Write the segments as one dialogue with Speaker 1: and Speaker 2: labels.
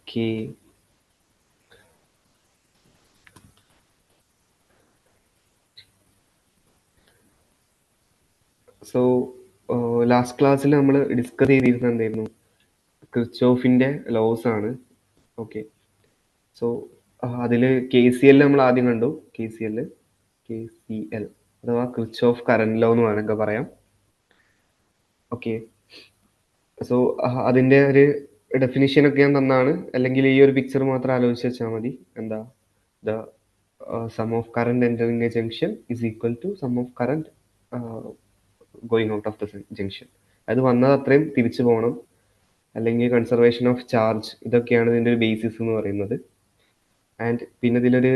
Speaker 1: Okay. So last ക്ലാസ്സിൽ നമ്മൾ discuss ചെയ്തിരുന്നത് എന്തായിരുന്നു? ക്രിർച്ചോഫിന്റെ ലോസ് ആണ്. ഓക്കെ. സോ അതിൽ KCL നമ്മൾ ആദ്യം കണ്ടു. KCL അഥവാ ക്രിർച്ചോഫ് കറന്റ് ലോ എന്ന് വേണമെങ്കിൽ പറയാം. ഓക്കെ. സോ അതിന്റെ ഒരു ഡെഫിനിഷൻ ഒക്കെ ഞാൻ തന്നാണ്. അല്ലെങ്കിൽ ഈ ഒരു പിക്ചർ മാത്രം ആലോചിച്ച് വെച്ചാൽ മതി. എന്താ? The sum of current entering a junction is equal to sum of current going out of the junction. അത് വന്നത് അത്രയും തിരിച്ചു പോകണം, അല്ലെങ്കിൽ കൺസർവേഷൻ ഓഫ് ചാർജ്, ഇതൊക്കെയാണ് ഇതിന്റെ ഒരു ബേസിസ് എന്ന് പറയുന്നത്. ആൻഡ് പിന്നെ ഇതിലൊരു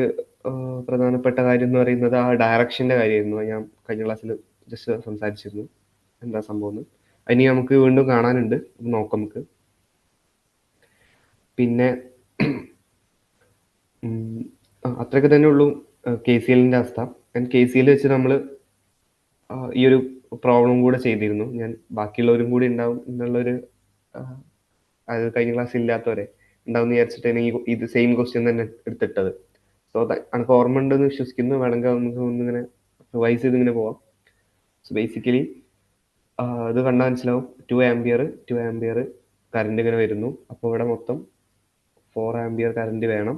Speaker 1: പ്രധാനപ്പെട്ട കാര്യം എന്ന് പറയുന്നത് ആ ഡയറക്ഷന്റെ കാര്യമായിരുന്നു. ഞാൻ കഴിഞ്ഞ ക്ലാസ്സിൽ ജസ്റ്റ് സംസാരിച്ചിരുന്നു എന്താ സംഭവം എന്ന്. അതിന് നമുക്ക് വീണ്ടും കാണാനുണ്ട്, നോക്കാം നമുക്ക്. പിന്നെ അത്രയൊക്കെ തന്നെ ഉള്ളൂ KCLന്റെ അവസ്ഥ. ആൻഡ് KCL വെച്ച് നമ്മൾ ഈ ഒരു പ്രോബ്ലം കൂടെ ചെയ്തിരുന്നു. ഞാൻ ബാക്കിയുള്ളവരും കൂടി ഉണ്ടാവും എന്നുള്ളൊരു അത് കഴിഞ്ഞ ക്ലാസ് ഇല്ലാത്തവരെ ഉണ്ടാവും വിചാരിച്ചിട്ടാണ് ഇത് സെയിം ക്വസ്റ്റ്യൻ തന്നെ എടുത്തിട്ടത്. സോ എനിക്ക് ഓർമ്മ ഉണ്ടെന്ന് വിശ്വസിക്കുന്നു. വേണമെങ്കിൽ നമുക്ക് ഒന്നിങ്ങനെ റിവൈസ് ചെയ്ത് ഇങ്ങനെ പോവാം. സോ ബേസിക്കലി ഇത് കണ്ടാൽ മനസ്സിലാവും. 2 ആംപിയർ കറണ്ട് ഇങ്ങനെ വരുന്നു. അപ്പോൾ ഇവിടെ മൊത്തം 4 ആംപിയർ കറണ്ട് വേണം.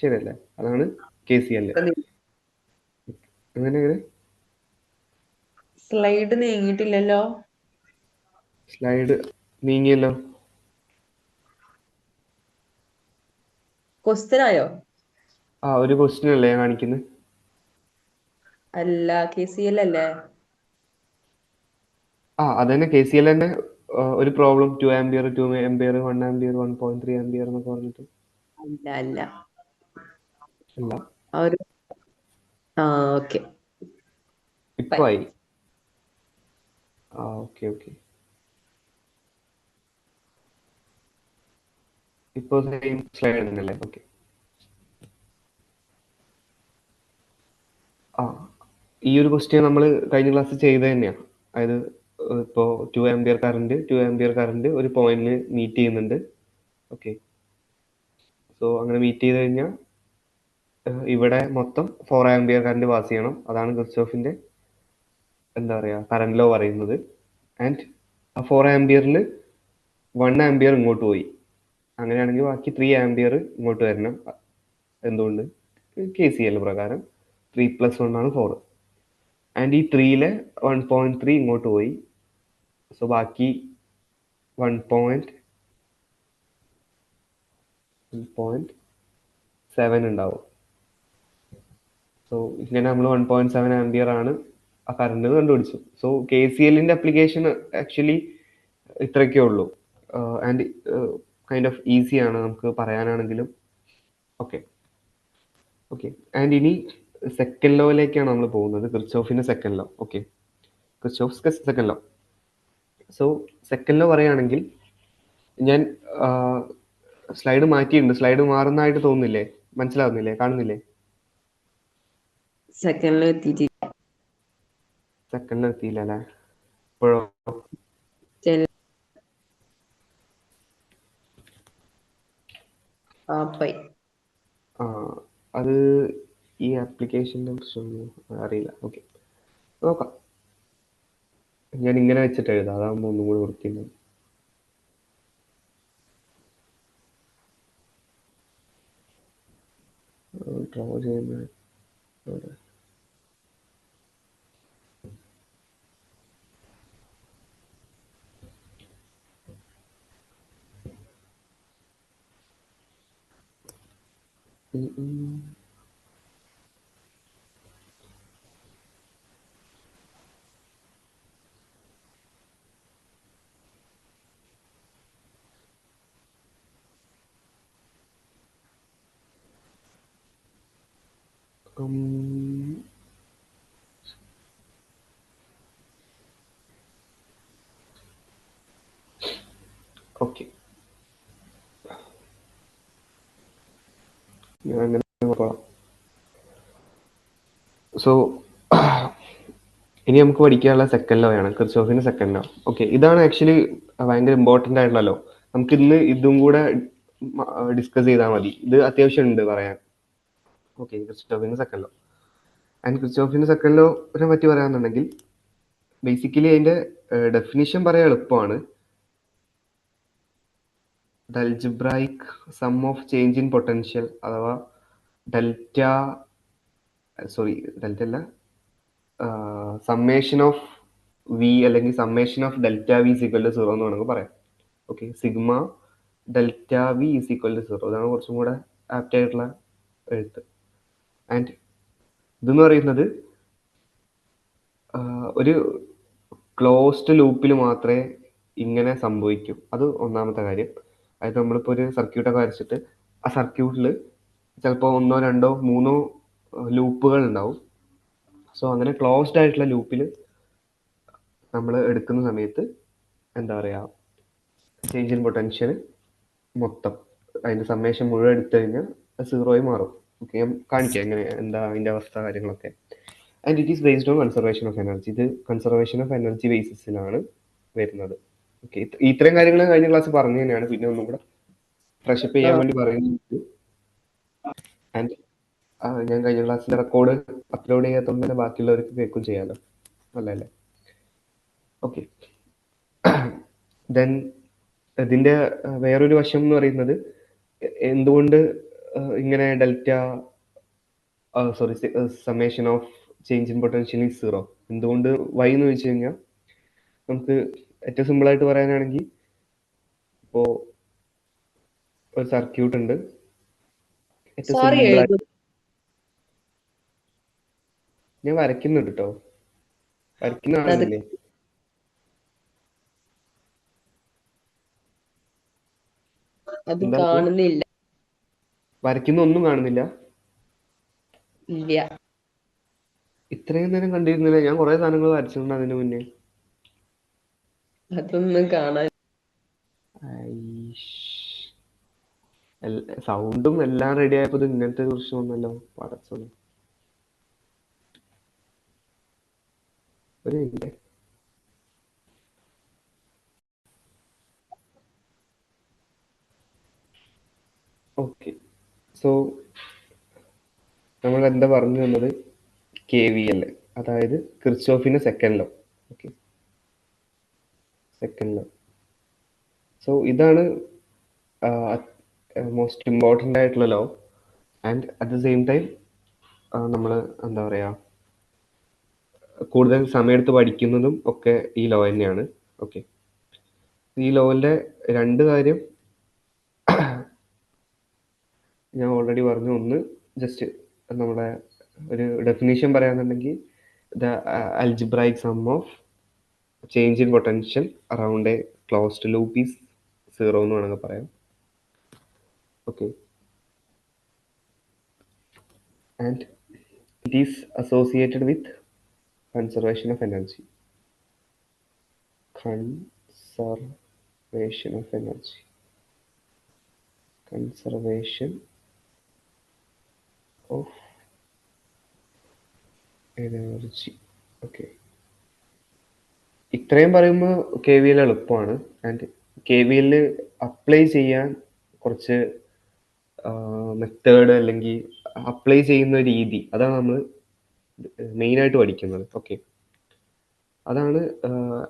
Speaker 1: ശരിയല്ലേ? അതാണ് KCL. അങ്ങനെ
Speaker 2: സ്ലൈഡ് നീങ്ങിയിട്ടില്ലല്ലോ.
Speaker 1: സ്ലൈഡ് നീങ്ങിയല്ലോ.
Speaker 2: ക്വസ്റ്റ്യൻ ആയോ?
Speaker 1: ഒരു ക്വസ്റ്റ്യൻ അല്ലേ ഞാൻ കാണിക്കുന്നത്?
Speaker 2: അല്ല, KCL അല്ലേ?
Speaker 1: അതന്നെ KCL തന്നെ. ഒരു പ്രോബ്ലം 2 ആംപിയർ 1 ആംപിയർ 1.3 ആംപിയർ എന്നൊക്കെ പറഞ്ഞിട്ട്.
Speaker 2: അല്ല
Speaker 1: അല്ല,
Speaker 2: ഓക്കെ.
Speaker 1: ഇപ്പൊ ആയി. ഓക്കെ. ഇപ്പൊ സെയിം സ്ലൈഡ് തന്നെയല്ലേ? ഓക്കെ. ഈ ഒരു ക്വസ്റ്റ്യൻ നമ്മൾ കഴിഞ്ഞ ക്ലാസ് ചെയ്ത് തന്നെയാണ്. അതായത് ഇപ്പോൾ 2 ആംപിയർ കറണ്ട് ഒരു പോയിന്റിൽ മീറ്റ് ചെയ്യുന്നുണ്ട്. ഓക്കെ. സോ അങ്ങനെ മീറ്റ് ചെയ്ത് കഴിഞ്ഞാൽ ഇവിടെ മൊത്തം 4 ആംപിയർ കറണ്ട് പാസ് ചെയ്യണം. അതാണ് കിർച്ചോഫിന്റെ എന്താ പറയാ കറന്റ് ലോ പറയുന്നത്. ആൻഡ് 4 ആംപിയറിൽ 1 ആംപിയർ ഇങ്ങോട്ട് പോയി. അങ്ങനെയാണെങ്കിൽ ബാക്കി 3 ആംപിയർ ഇങ്ങോട്ട് വരണം. എന്തുകൊണ്ട്? KCL പ്രകാരം 3 + 1 ആണ് 4. ആൻഡ് ഈ 3-ലെ 1.3 ഇങ്ങോട്ട് പോയി. സോ ബാക്കി 1.7 ഉണ്ടാവും. സോ ഇങ്ങനെ നമ്മൾ 1.7 ആംപിയർ ആണ് ആ കറണ്ട് കണ്ടുപിടിച്ചു. സോ KCLന്റെ അപ്ലിക്കേഷൻ ആക്ച്വലി ഇത്രയൊക്കെ ഉള്ളൂ. ആൻഡ് കൈൻഡ് ഓഫ് ഈസിയാണ് നമുക്ക് പറയാനാണെങ്കിലും. ഓക്കെ. ആൻഡ് ഇനി സെക്കൻഡ് ലോയിലേക്കാണ് നമ്മൾ പോകുന്നത്. കിർച്ചോഫിന്റെ second law. Okay. Kirchhoff's second law. So second law പറയുകയാണെങ്കിൽ ഞാൻ സ്ലൈഡ് മാറ്റിയിട്ടുണ്ട്. സ്ലൈഡ് മാറുന്നതായിട്ട് തോന്നുന്നില്ലേ? മനസ്സിലാവുന്നില്ലേ? കാണുന്നില്ലേ?
Speaker 2: സെക്കൻഡിൽ
Speaker 1: എത്തിയില്ല അല്ലേ? ഇപ്പോഴോ? അത് ഈ ആപ്ലിക്കേഷൻ്റെ പ്രശ്നമൊന്നും അറിയില്ല. ഓക്കെ, നോക്കാം. ഞാൻ ഇങ്ങനെ വെച്ചിട്ട് എഴുതാം, അതാകുമ്പോൾ ഒന്നും കൂടി വൃത്തിയുണ്ട്. ഡ്രോ ചെയ്യുന്ന ഓക്കെ. ഞാൻ അങ്ങനെ നോക്കാം. സോ ഇനി നമുക്ക് പഠിക്കാനുള്ള സെക്കൻഡ് ലോ ആണ്, കിർച്ചോഫിന്റെ സെക്കൻഡ് ലോ. ഓക്കെ, ഇതാണ് ആക്ച്വലി ഭയങ്കര ഇമ്പോർട്ടൻ്റ് ആയിട്ടുള്ള ലോ. നമുക്ക് ഇന്ന് ഇതും കൂടെ ഡിസ്കസ് ചെയ്താൽ മതി. ഇത് അത്യാവശ്യം ഉണ്ട് പറയാൻ. ഓക്കെ, ക്രിസ്റ്റോഫിന്റെ സെക്കൻഡ് ലോ. ആൻഡ് ക്രിസ്റ്റോഫിന്റെ സെക്കൻഡ് ലോനെ പറ്റി പറയാന്നുണ്ടെങ്കിൽ ബേസിക്കലി അതിന്റെ ഡെഫിനിഷൻ പറയാൻ എളുപ്പമാണ്. The algebraic sum of change in potential അഥവാ ഡെൽറ്റ അല്ല, സമ്മേഷൻ ഓഫ് വി അല്ലെങ്കിൽ summation of delta V is equal to 0 എന്ന് വേണമെങ്കിൽ പറയാം. Okay, sigma delta V is equal to 0. അതാണ് കുറച്ചും കൂടെ ആപ്റ്റ് ആയിട്ടുള്ള എഴുത്ത്. ആൻഡ് ഇതെന്ന് പറയുന്നത് ഒരു ക്ലോസ്ഡ് ലൂപ്പിൽ മാത്രമേ ഇങ്ങനെ സംഭവിക്കൂ. അത് ഒന്നാമത്തെ കാര്യം. അതായത് നമ്മളിപ്പോൾ ഒരു സർക്യൂട്ടൊക്കെ വരച്ചിട്ട് ആ സർക്യൂട്ടിൽ ചിലപ്പോൾ 1, 2, 3 ലൂപ്പുകൾ ഉണ്ടാവും. സോ അങ്ങനെ ക്ലോസ്ഡ് ആയിട്ടുള്ള ലൂപ്പിൽ നമ്മൾ എടുക്കുന്ന സമയത്ത് എന്താ പറയുക, ചേഞ്ച് ഇൻ പൊട്ടൻഷ്യൽ മൊത്തം അതിൻ്റെ സമ്മേഷൻ മുഴുവൻ എടുത്തു കഴിഞ്ഞാൽ 0 മാറും. ഓക്കെ, ഞാൻ കാണിക്കാം എങ്ങനെ എന്താ അതിൻ്റെ അവസ്ഥ കാര്യങ്ങളൊക്കെ. And it is based on conservation of energy. ഇത് കൺസർവേഷൻ ഓഫ് എനർജി ബേസിസിലാണ് വരുന്നത്. ഓക്കെ, ഇത്രയും കാര്യങ്ങൾ കഴിഞ്ഞ ക്ലാസ് പറഞ്ഞു തന്നെയാണ്. പിന്നെ ഒന്നും കൂടെ ഫ്രഷപ്പ് ചെയ്യാൻ വേണ്ടി പറയുന്നത്. ആൻഡ് ഞാൻ കഴിഞ്ഞ ക്ലാസ്സിലെ റെക്കോർഡ് അപ്ലോഡ് ചെയ്യാത്തതുകൊണ്ട് തന്നെ ബാക്കിയുള്ളവർക്ക് കേൾക്കും ചെയ്യാമല്ലോ, അല്ലല്ലേ? ഓക്കെ, ദെൻ ഇതിൻ്റെ വേറൊരു വശം എന്ന് പറയുന്നത് എന്തുകൊണ്ട് ഇങ്ങനെ delta summation of change in potential is 0 എന്തുകൊണ്ട് വൈ എന്ന് വെച്ച് കഴിഞ്ഞാൽ നമുക്ക് ഏറ്റവും സിമ്പിളായിട്ട് പറയാനാണെങ്കിൽ ഇപ്പോൾ ഒരു സർക്യൂട്ട് ഉണ്ട്. ഏറ്റവും സിമ്പിളായിട്ട് ഞാൻ വരയ്ക്കുന്നുണ്ട് കേട്ടോ, വരയ്ക്കുന്ന ആളില്ലേ?
Speaker 2: കാണുന്നില്ല,
Speaker 1: വരയ്ക്കുന്ന ഒന്നും കാണുന്നില്ല.
Speaker 2: ഇല്ല,
Speaker 1: ഇത്രയും നേരം കണ്ടിരുന്നില്ല. ഞാൻ കുറെ സാധനങ്ങൾ വരച്ചിട്ടുണ്ട് അതിന് മുന്നേ.
Speaker 2: അതൊന്നും കാണാൻ
Speaker 1: സൗണ്ടും എല്ലാം റെഡി ആയപ്പോ ഇത് ഇങ്ങനത്തെ പ്രശ്നം വന്നല്ലോ. പടച്ചോനെ, ഒരു മിനിറ്റ്. ഓക്കെ, സോ നമ്മൾ എന്താ പറഞ്ഞു തന്നത്? KVL, അതായത് കിർച്ചോഫിന്റെ second law. Okay, second law. So ഇതാണ് മോസ്റ്റ് ഇമ്പോർട്ടൻ്റ് ആയിട്ടുള്ള law. And at the same time നമ്മൾ എന്താ പറയുക, കൂടുതൽ സമയമെടുത്ത് പഠിക്കുന്നതും ഒക്കെ ഈ ലോ തന്നെയാണ്. ഓക്കെ, ഈ ലോയിലെ രണ്ട് കാര്യം ഞാൻ ഓൾറെഡി പറഞ്ഞു. ഒന്ന് ജസ്റ്റ് നമ്മുടെ ഒരു ഡെഫിനേഷൻ പറയാന്നുണ്ടെങ്കിൽ the algebraic sum of change in potential around a closed loop is 0 എന്ന് വേണമെങ്കിൽ പറയാം. Okay, and it is associated with conservation of energy. Conservation of energy, conservation of energy. Okay, ഇത്രയും പറയുമ്പോൾ KVL എളുപ്പമാണ്. And KVL apply ചെയ്യാൻ കുറച്ച് method അല്ലെങ്കിൽ apply ചെയ്യുന്ന രീതി, അതാണ് നമ്മൾ മെയിനായിട്ട് പഠിക്കുന്നത്. ഓക്കെ, അതാണ്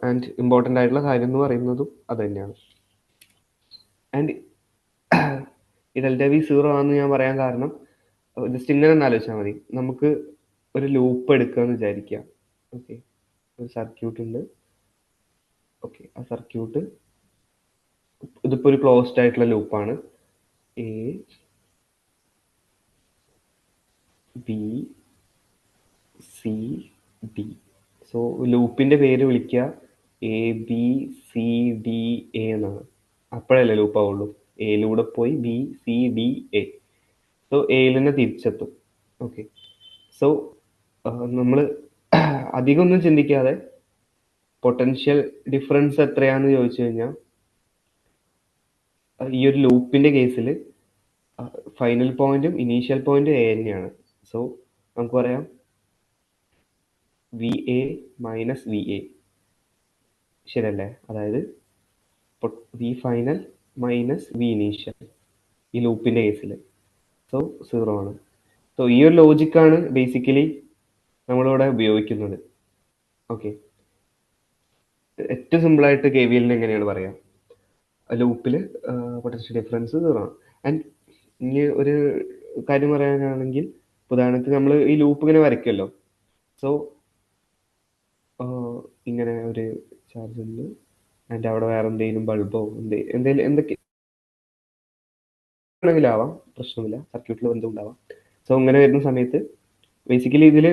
Speaker 1: ആൻഡ് ഇമ്പോർട്ടൻ്റ് ആയിട്ടുള്ള കാര്യം എന്ന് പറയുന്നതും അത് തന്നെയാണ്. ആൻഡ് ഈ ഡെൽറ്റ വി 0 ആണെന്ന് ഞാൻ പറയാൻ കാരണം ജസ്റ്റ് ഇങ്ങനെ ഒന്ന് ആലോചിച്ചാൽ മതി. നമുക്ക് ഒരു ലൂപ്പ് എടുക്കുകയെന്ന് വിചാരിക്കുക. ഓക്കെ, ഒരു സർക്യൂട്ട് ഉണ്ട്. ഓക്കെ, ആ സർക്യൂട്ട് ഇതിപ്പോൾ ഒരു ക്ലോസ്ഡ് ആയിട്ടുള്ള ലൂപ്പാണ്. A B C D. So ലൂപ്പിന്റെ പേര് വിളിക്കുക ABCDA എന്നാണ്. അപ്പോഴല്ലേ ലൂപ്പ് ആവുള്ളൂ. എയിലൂടെ പോയി BCDA. സോ എയിൽ തന്നെ തിരിച്ചെത്തും. ഓക്കെ, സോ നമ്മൾ അധികം ഒന്നും ചിന്തിക്കാതെ പൊട്ടൻഷ്യൽ ഡിഫറൻസ് എത്രയാന്ന് ചോദിച്ചു കഴിഞ്ഞാൽ ഈ ഒരു ലൂപ്പിന്റെ കേസിൽ ഫൈനൽ പോയിന്റും ഇനീഷ്യൽ പോയിന്റും A തന്നെയാണ്. സോ നമുക്ക് പറയാം VA മൈനസ് VA, ശരിയല്ലേ? അതായത് V final minus V initial. ഈ ലൂപ്പിന്റെ കേസിൽ. സോ 0 ആണ്. സോ ഈ ഒരു ലോജിക്കാണ് ബേസിക്കലി നമ്മളിവിടെ ഉപയോഗിക്കുന്നത്. ഓക്കെ, ഏറ്റവും സിമ്പിൾ ആയിട്ട് കെ വി എല്ലിന് എങ്ങനെയാണ് പറയാം, ലൂപ്പിൽ പൊട്ടൻഷ്യൽ ഡിഫറൻസ് 0 ആണ്. ആൻഡ് ഇനി ഒരു കാര്യം പറയാനാണെങ്കിൽ, ഉദാഹരണത്തിന് നമ്മൾ ഈ ലൂപ്പ് ഇങ്ങനെ വരയ്ക്കുമല്ലോ. സോ ഇങ്ങനെ ഒരു ചാർജ് ഉണ്ട്, ആൻഡ് അവിടെ വേറെ എന്തെങ്കിലും ബൾബോ എന്തെങ്കിലും എന്തൊക്കെ ആണെങ്കിലും ആവാം, പ്രശ്നമില്ല, സർക്യൂട്ടിൽ എന്തും ഉണ്ടാവാം. സോ ഇങ്ങനെ വരുന്ന സമയത്ത് ബേസിക്കലി ഇതിൽ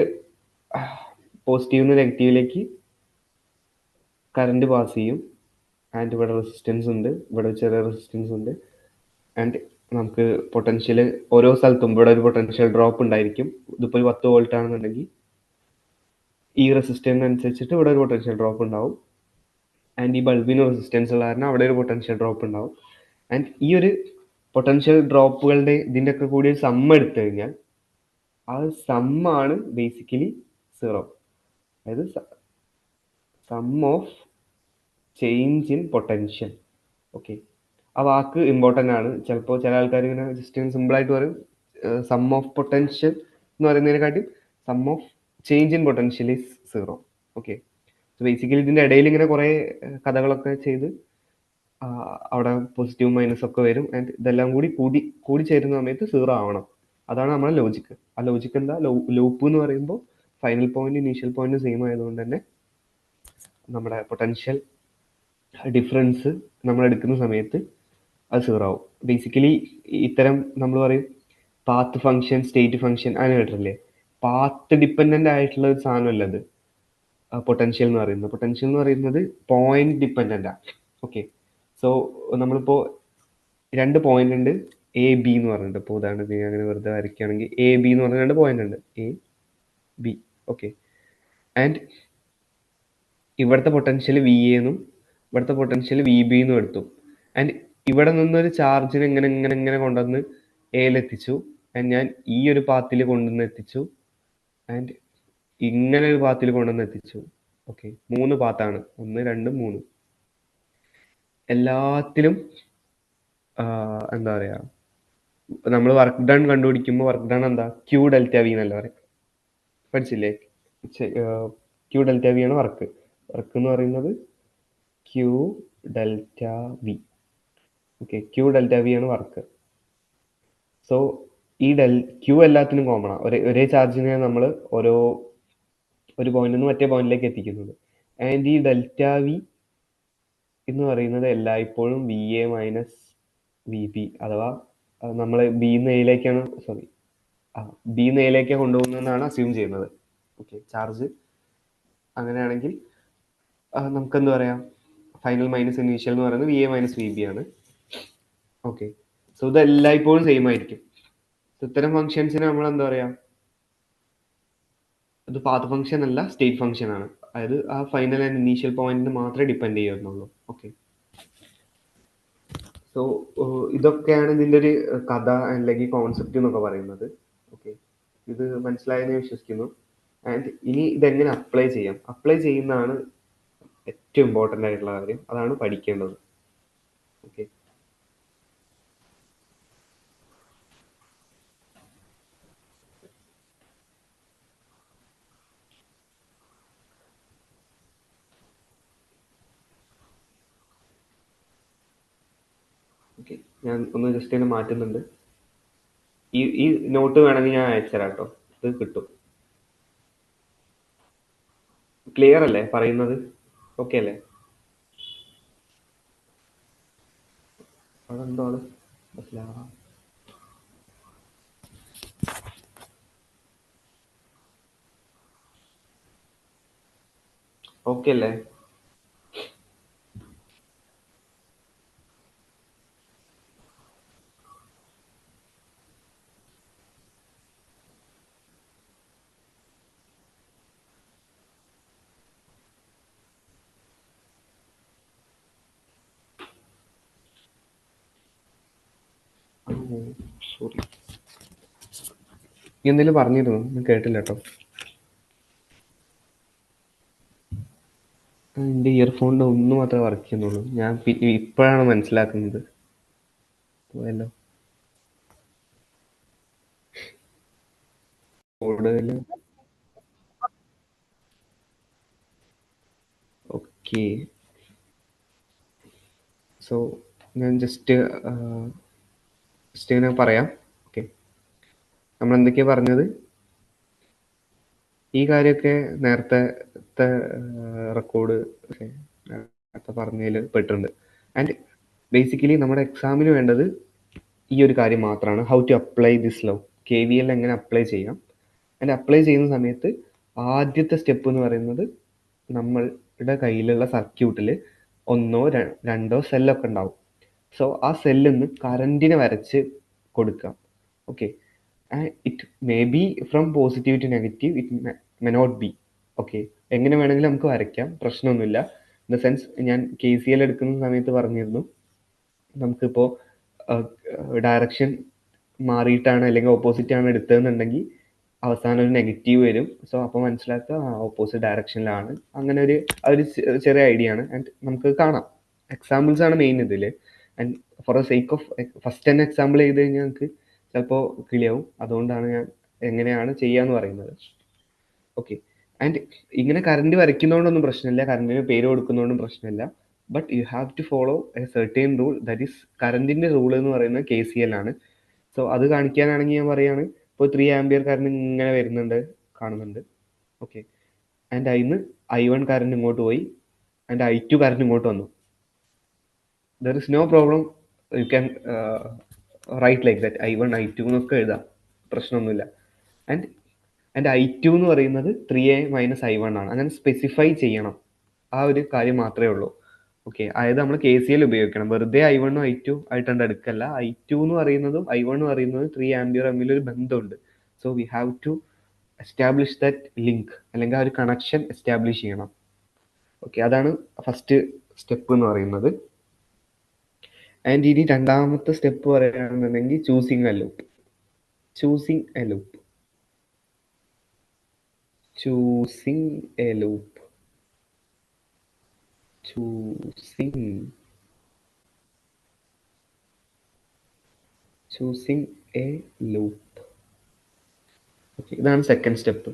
Speaker 1: പോസിറ്റീവ് നിന്ന് നെഗറ്റീവിലേക്ക് കറണ്ട് പാസ് ചെയ്യും. ആൻഡ് ഇവിടെ റെസിസ്റ്റൻസ് ഉണ്ട്, ഇവിടെ ചെറിയ റെസിസ്റ്റൻസ് ഉണ്ട്. ആൻഡ് നമുക്ക് പൊട്ടൻഷ്യൽ ഓരോ സ്ഥലത്തും ഇവിടെ ഒരു പൊട്ടൻഷ്യൽ ഡ്രോപ്പ് ഉണ്ടായിരിക്കും. ഇതിപ്പോൾ 10 വോൾട്ട് ആണെന്നുണ്ടെങ്കിൽ ഈ റെസിസ്റ്റൻസിനനുസരിച്ചിട്ട് ഇവിടെ ഒരു പൊട്ടൻഷ്യൽ ഡ്രോപ്പ് ഉണ്ടാവും. ആൻഡ് ഈ ബൾബിന് റെസിസ്റ്റൻസ് ഉള്ള കാരണം അവിടെ ഒരു പൊട്ടൻഷ്യൽ ഡ്രോപ്പ് ഉണ്ടാവും. ആൻഡ് ഈ ഒരു പൊട്ടൻഷ്യൽ ഡ്രോപ്പുകളുടെ ഇതിൻ്റെ ഒക്കെ കൂടി ഒരു സമ്മ് എടുത്തു കഴിഞ്ഞാൽ ആ സമ്മാണ് ബേസിക്കലി 0. അതായത് sum of change in potential. Okay, ആ വാക്ക് ഇമ്പോർട്ടൻ്റ് ആണ്. ചിലപ്പോൾ ചില ആൾക്കാർ ഇങ്ങനെ ജസ്റ്റ് സിമ്പിളായിട്ട് പറയും സം ഓഫ് പൊട്ടൻഷ്യൽ എന്ന് പറയുന്നതിനെക്കാട്ടി sum of change in potential is 0. Okay, basically ഇതിൻ്റെ ഇടയിൽ ഇങ്ങനെ കുറേ കഥകളൊക്കെ ചെയ്ത് അവിടെ പോസിറ്റീവ് മൈനസ് ഒക്കെ വരും. ആൻഡ് ഇതെല്ലാം കൂടി ചേരുന്ന സമയത്ത് 0 ആവണം. അതാണ് നമ്മുടെ ലോജിക്ക്. ആ ലോജിക്ക് എന്താ, ലൂപ്പ് എന്ന് പറയുമ്പോൾ final point initial point same ആയതുകൊണ്ട് തന്നെ നമ്മുടെ പൊട്ടൻഷ്യൽ ഡിഫറൻസ് നമ്മൾ എടുക്കുന്ന സമയത്ത് അത് 0 ആവും. ബേസിക്കലി ഇത്തരം നമ്മൾ പറയും പാത്ത് ഫംഗ്ഷൻ, സ്റ്റേറ്റ് ഫംഗ്ഷൻ, അങ്ങനെ കേട്ടിട്ടില്ലേ? പാത്ത് ഡിപ്പെൻഡൻ്റ് ആയിട്ടുള്ള ഒരു സാധനമല്ല അത് പൊട്ടൻഷ്യൽ എന്ന് പറയുന്നത്. പൊട്ടൻഷ്യൽ എന്ന് പറയുന്നത് പോയിന്റ് ഡിപ്പെൻഡൻ്റാണ്. ഓക്കെ, സോ നമ്മളിപ്പോൾ 2 പോയിന്റ് ഉണ്ട്, എ ബി എന്ന് പറഞ്ഞിട്ട്. ഇപ്പോൾ ഉദാഹരണത്തിന് അങ്ങനെ വെറുതെ വരയ്ക്കുകയാണെങ്കിൽ എ ബി എന്ന് പറഞ്ഞ 2 പോയിന്റ് ഉണ്ട്, എ ബി. ഓക്കെ, ആൻഡ് ഇവിടുത്തെ പൊട്ടൻഷ്യൽ വി എന്നും ഇവിടുത്തെ പൊട്ടൻഷ്യൽ വി ബി എന്നും എടുത്തു. ആൻഡ് ഇവിടെ നിന്നൊരു ചാർജിനെ ഇങ്ങനെ ഇങ്ങനെ ഇങ്ങനെ കൊണ്ടുവന്ന് എയിലെത്തിച്ചു. ആൻഡ് ഞാൻ ഈ ഒരു പാത്തിൽ കൊണ്ടുവന്ന് എത്തിച്ചു. ആൻഡ് ഇങ്ങനെ ഒരു പാത്തിൽ കൊണ്ടുവന്ന് എത്തിച്ചു. ഓക്കെ, 3 പാത്താണ്, 1 2 3. എല്ലാത്തിലും എന്താ പറയുക, നമ്മൾ വർക്ക് ഡൺ കണ്ടുപിടിക്കുമ്പോൾ വർക്ക് ഡൺ എന്താ, ക്യൂ ഡെൽറ്റ വി എന്നല്ല പറയാം. പഠിച്ചില്ലേ? ക്യൂ ഡെൽറ്റ വി ആണ് വർക്ക് എന്ന് പറയുന്നത്, Q delta V. Okay, Q delta V ആണ് വർക്ക്. സോ ഈ ക്യൂ എല്ലാത്തിനും കോമൺ ആണ്. ഒരേ ചാർജിനെ നമ്മൾ ഒരു പോയിന്റിൽ നിന്ന് മറ്റേ പോയിന്റിലേക്ക് എത്തിക്കുന്നത്. ആൻഡ് ഈ ഡെൽറ്റ വി എന്ന് പറയുന്നത് എല്ലായ്പ്പോഴും V A minus V B, അഥവാ നമ്മൾ ബിന്ന് എയിലേക്കാണ് ബിന്ന് എയിലേക്കാണ് കൊണ്ടുപോകുന്നതെന്നാണ് അസ്യൂം ചെയ്യുന്നത്. ഓക്കെ, ചാർജ് അങ്ങനെയാണെങ്കിൽ നമുക്ക് എന്ത് പറയാം, ഫൈനൽ മൈനസ് ഇനീഷ്യൽ എന്ന് പറയുന്നത് V A minus V B ആണ്. ഓക്കെ, സോ ഇത് എല്ലായ്പ്പോഴും സെയിം ആയിരിക്കും. ഇത്തരം ഫംഗ്ഷൻസിന് നമ്മൾ എന്താ പറയാ, ഇത് പാത്ത് ഫംഗ്ഷൻ അല്ല, സ്റ്റേറ്റ് ഫംഗ്ഷൻ ആണ്. അതായത് ആ ഫൈനൽ ആൻഡ് ഇനീഷ്യൽ പോയിന്റിന് മാത്രമേ ഡിപ്പെൻഡ് ചെയ്യുന്നുള്ളൂ. ഓക്കെ, സോ ഇതൊക്കെയാണ് ഇതിൻ്റെ ഒരു കഥ അല്ലെങ്കിൽ കോൺസെപ്റ്റ് എന്നൊക്കെ പറയുന്നത്. ഓക്കെ, ഇത് മനസ്സിലായെന്ന് വിശ്വസിക്കുന്നു. ആൻഡ് ഇനി ഇതെങ്ങനെ അപ്ലൈ ചെയ്യാം, അപ്ലൈ ചെയ്യുന്നതാണ് ഏറ്റവും ഇമ്പോർട്ടൻ്റ് ആയിട്ടുള്ള കാര്യം. അതാണ് പഠിക്കേണ്ടത്. ഓക്കെ, ഓക്കെ, ഞാൻ ഒന്ന് ജസ്റ്റ് തന്നെ മാറ്റുന്നുണ്ട്. ഈ നോട്ട് വേണമെങ്കിൽ ഞാൻ അയച്ചുതരാം കേട്ടോ, ഇത് കിട്ടും. ക്ലിയർ അല്ലേ പറയുന്നത്? ഓക്കെ അല്ലേ? അവിടെ എന്തോ ആള് മനസ്സിലാവാം. ഓക്കെ അല്ലേ? സോറി, നീ എന്തെങ്കിലും പറഞ്ഞിരുന്നു, ഞാൻ കേട്ടില്ല കേട്ടോ. എൻ്റെ ഇയർഫോണിൻ്റെ ഒന്ന് മാത്രമേ വർക്ക് ചെയ്യുന്നുള്ളൂ. ഞാൻ ഇപ്പോഴാണ് മനസ്സിലാക്കുന്നത്. പോയല്ലോ. കോഡിൽ ഓക്കെ. സോ ഞാൻ ജസ്റ്റ് ഞാൻ പറയാം. ഓക്കെ, നമ്മൾ എന്തൊക്കെയാണ് പറഞ്ഞത്, ഈ കാര്യമൊക്കെ നേരത്തെ റെക്കോർഡ് നേരത്തെ പറഞ്ഞതിൽ പെട്ടിട്ടുണ്ട്. ആൻഡ് ബേസിക്കലി നമ്മുടെ എക്സാമിന് വേണ്ടത് ഈ ഒരു കാര്യം മാത്രമാണ്, how to apply this law. KVL എങ്ങനെ അപ്ലൈ ചെയ്യാം. ആൻഡ് അപ്ലൈ ചെയ്യുന്ന സമയത്ത് ആദ്യത്തെ സ്റ്റെപ്പ് എന്ന് പറയുന്നത്, നമ്മളുടെ കയ്യിലുള്ള സർക്യൂട്ടിൽ ഒന്നോ രണ്ടോ സെല്ലൊക്കെ ഉണ്ടാവും. സോ ആ സെല്ലിൽ നിന്ന് കറണ്ടിനെ വരച്ച് കൊടുക്കാം. Okay, it may be from positive to negative, it may not be. Okay, എങ്ങനെ വേണമെങ്കിലും നമുക്ക് വരയ്ക്കാം, പ്രശ്നമൊന്നുമില്ല. ഇൻ ദ സെൻസ്, ഞാൻ KCL എടുക്കുന്ന സമയത്ത് പറഞ്ഞിരുന്നു, നമുക്കിപ്പോൾ ഡയറക്ഷൻ മാറിയിട്ടാണ് അല്ലെങ്കിൽ ഓപ്പോസിറ്റ് ആണ് എടുത്തതെന്നുണ്ടെങ്കിൽ അവസാനം ഒരു നെഗറ്റീവ് വരും. സോ അപ്പോൾ മനസ്സിലാക്കുക ഓപ്പോസിറ്റ് ഡയറക്ഷനിലാണ്. അങ്ങനെ ഒരു ചെറിയ ഐഡിയ ആണ്. ആൻഡ് നമുക്ക് കാണാം, എക്സാമ്പിൾസ് ആണ് മെയിൻ ഇതിൽ. And for the sake of first തന്നെ എക്സാമ്പിൾ ചെയ്ത് കഴിഞ്ഞാൽ നമുക്ക് ചിലപ്പോൾ കിളിയാവും. അതുകൊണ്ടാണ് ഞാൻ എങ്ങനെയാണ് ചെയ്യാന്ന് പറയുന്നത്. ഓക്കെ, ആൻഡ് ഇങ്ങനെ കറണ്ട് വരയ്ക്കുന്നതുകൊണ്ടൊന്നും പ്രശ്നമില്ല, കറണ്ടിന് പേര് കൊടുക്കുന്നതുകൊണ്ടും പ്രശ്നമില്ല. But you have to follow a certain rule, that is കറണ്ടിന്റെ റൂൾ എന്ന് പറയുന്നത് KCL ആണ്. സോ അത് കാണിക്കാനാണെങ്കിൽ ഞാൻ പറയാണ്, ഇപ്പോൾ 3 ആംപിയർ കറണ്ട് ഇങ്ങനെ വരുന്നുണ്ട്, കാണുന്നുണ്ട്. ഓക്കെ, ആൻഡ് അതിന് I1 കറണ്ട് ഇങ്ങോട്ട് പോയി, ആൻഡ് I2 കറണ്ട് ഇങ്ങോട്ട് വന്നു. There is no problem, you can write like that, I1 I2 എന്നൊക്കെ എഴുതാം, പ്രശ്നമൊന്നുമില്ല. ആൻഡ് I2 എന്ന് പറയുന്നത് 3A - I1 ആണ്. അങ്ങനെ സ്പെസിഫൈ ചെയ്യണം, ആ ഒരു കാര്യം മാത്രമേ ഉള്ളൂ. ഓക്കെ, അതായത് നമ്മൾ KCL ഉപയോഗിക്കണം, വെറുതെ I1 I2 ആയിട്ടുണ്ട് എടുക്കല്ല. I2 എന്ന് പറയുന്നതും I1 എന്ന് പറയുന്നതും 3 ആംപിയർ തമ്മിലൊരു ബന്ധമുണ്ട്. So we have to establish that link, അല്ലെങ്കിൽ ആ ഒരു കണക്ഷൻ എസ്റ്റാബ്ലിഷ് ചെയ്യണം. ഓക്കെ, അതാണ് ഫസ്റ്റ് സ്റ്റെപ്പ് എന്ന് പറയുന്നത്. ആൻഡ് ഇനി രണ്ടാമത്തെ സ്റ്റെപ്പ് പറയുകയാണെന്നുണ്ടെങ്കിൽ choosing a loop. choosing a loop choosing a loop choosing a loop. Okay, ഇതാണ് സെക്കൻഡ് സ്റ്റെപ്പ്.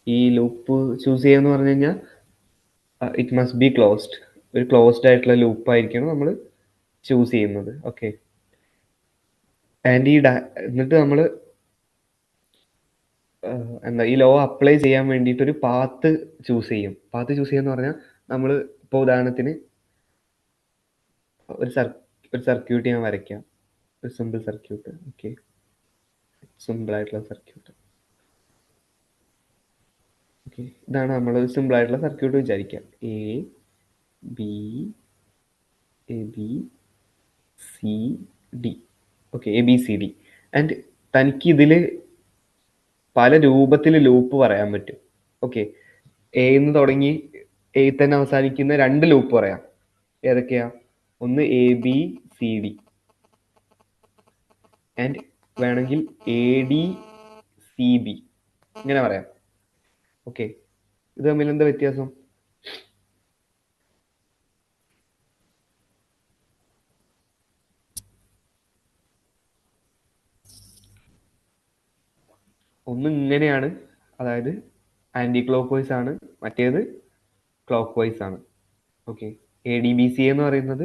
Speaker 1: ഈ ലൂപ്പ് ചൂസ് ചെയ്യാന്ന് പറഞ്ഞു കഴിഞ്ഞാൽ ഇറ്റ് മസ്റ്റ് ബി ക്ലോസ്ഡ്. ഒരു ക്ലോസ്ഡ് ആയിട്ടുള്ള ലൂപ്പ് ആയിരിക്കണം നമ്മൾ ചൂസ് ചെയ്യുന്നത്. ഓക്കെ, ആൻഡ് എന്നിട്ട് നമ്മൾ എന്താ ഈ ലോ അപ്ലൈ ചെയ്യാൻ വേണ്ടിയിട്ട് ഒരു പാത്ത് ചൂസ് ചെയ്യും. പാത്ത് ചൂസ് ചെയ്യാന്ന് പറഞ്ഞാൽ, നമ്മൾ ഇപ്പോൾ ഉദാഹരണത്തിന് ഒരു സർക്യൂട്ട് ഞാൻ വരയ്ക്കാം, ഒരു സിമ്പിൾ സർക്യൂട്ട്. ഓക്കെ, സിമ്പിൾ ആയിട്ടുള്ള സർക്യൂട്ട്. ഓക്കെ, ഇതാണ് നമ്മൾ സിമ്പിൾ ആയിട്ടുള്ള സർക്യൂട്ട് വിചാരിക്കാം. A B C D. Okay, ABCD. And തനിക്ക് ഇതിൽ പല രൂപത്തിൽ ലൂപ്പ് പറയാൻ പറ്റും. ഓക്കെ, എന്ന് തുടങ്ങി എ തന്നെ അവസാനിക്കുന്ന 2 ലൂപ്പ് പറയാം. ഏതൊക്കെയാ? ഒന്ന് ABCD, ആൻഡ് വേണമെങ്കിൽ ADCB, ഇങ്ങനെ പറയാം. ഓക്കെ, ഇത് തമ്മിൽ എന്താ വ്യത്യാസം? ഒന്ന് ഇങ്ങനെയാണ്, അതായത് ആന്റി ക്ലോക്ക് വൈസ് ആണ്, മറ്റേത് ക്ലോക്ക് വൈസ് ആണ്. ഓക്കെ, ADBC എന്ന് പറയുന്നത്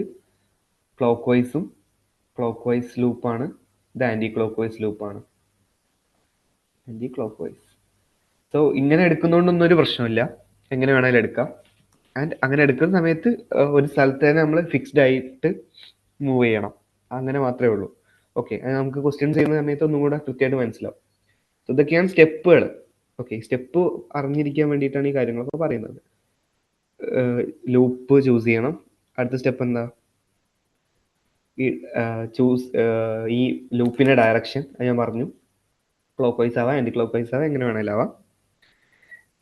Speaker 1: ക്ലോക്ക് വൈസ് ലൂപ്പാണ്. ഇത് ആന്റി ക്ലോക്ക് വൈസ് ലൂപ്പാണ്, ആന്റി ക്ലോക്ക് വൈസ്. സോ ഇങ്ങനെ എടുക്കുന്നതുകൊണ്ടൊന്നും ഒരു പ്രശ്നമില്ല, എങ്ങനെ വേണമെങ്കിലും എടുക്കാം. ആൻഡ് അങ്ങനെ എടുക്കുന്ന സമയത്ത് ഒരു സ്ഥലത്ത് തന്നെ നമ്മൾ ഫിക്സ്ഡ് ആയിട്ട് മൂവ് ചെയ്യണം, അങ്ങനെ മാത്രമേ ഉള്ളൂ. ഓക്കെ, അത് നമുക്ക് ക്വസ്റ്റ്യൻസ് ചെയ്യുന്ന സമയത്ത് ഒന്നും കൂടെ കൃത്യമായിട്ട് മനസ്സിലാവും. സോ ഇതൊക്കെയാണ് സ്റ്റെപ്പുകൾ. ഓക്കെ, സ്റ്റെപ്പ് അറിഞ്ഞിരിക്കാൻ വേണ്ടിയിട്ടാണ് ഈ കാര്യങ്ങളൊക്കെ പറയുന്നത്. ലൂപ്പ് ചൂസ് ചെയ്യണം. അടുത്ത സ്റ്റെപ്പ് എന്താ? ഈ ലൂപ്പിന്റെ ഡയറക്ഷൻ ഞാൻ പറഞ്ഞു, ക്ലോക്ക് വൈസ് ആവാം, ആന്റി ക്ലോക്ക് വൈസ് ആവാം, എങ്ങനെ വേണേലും ആവാം.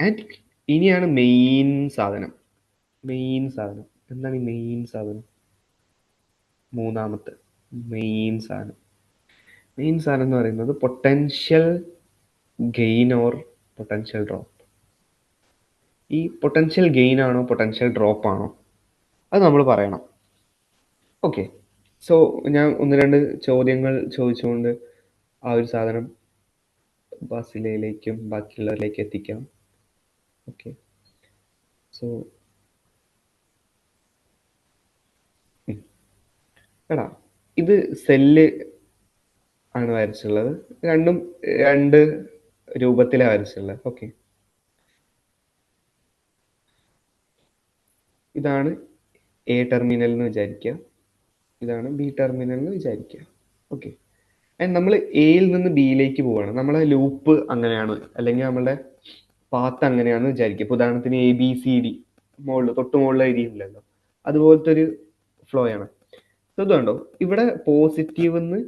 Speaker 1: ആൻഡ് ഇനിയാണ് മെയിൻ സാധനം. എന്താണ് ഈ മെയിൻ സാധനം? മൂന്നാമത്തെ മെയിൻ സാധനം എന്ന് പറയുന്നത് potential gain or potential drop. ഈ പൊട്ടൻഷ്യൽ ഗെയിൻ ആണോ പൊട്ടൻഷ്യൽ ഡ്രോപ്പ് ആണോ, അത് നമ്മൾ പറയണം. ഓക്കെ, സോ ഞാൻ 1-2 ചോദ്യങ്ങൾ ചോദിച്ചുകൊണ്ട് ആ ഒരു സാധനം ബാസിലയിലേക്കും ബാക്കിയുള്ളവരിലേക്ക് എത്തിക്കാം. ഓക്കെ, സോ എടാ ഇത് സെല്ല് ആണ് വരച്ചുള്ളത്. രണ്ടും രണ്ട് രൂപത്തിലാണ് വരച്ചുള്ളത്. ഓക്കെ, ഇതാണ് എ ടെർമിനൽ എന്ന് വിചാരിക്കുക, ഇതാണ് ബി ടെർമിനൽ എന്ന് വിചാരിക്കുക. ഓക്കെ, ആൻഡ് നമ്മൾ എയിൽ നിന്ന് ബിയിലേക്ക് പോവാണ്. നമ്മളെ ലൂപ്പ് അങ്ങനെയാണ്, അല്ലെങ്കിൽ നമ്മളുടെ പാത്ത് അങ്ങനെയാണെന്ന് വിചാരിക്കുക. ഇപ്പൊ ഉദാഹരണത്തിന് എ ബി സി ഡി മുകളിൽ തൊട്ട് മുകളിൽ എഴുതിയില്ലല്ലോ, അതുപോലത്തെ ഒരു ഫ്ലോ ആണ്. ഇത് കണ്ടോ, ഇവിടെ പോസിറ്റീവ് നിന്ന്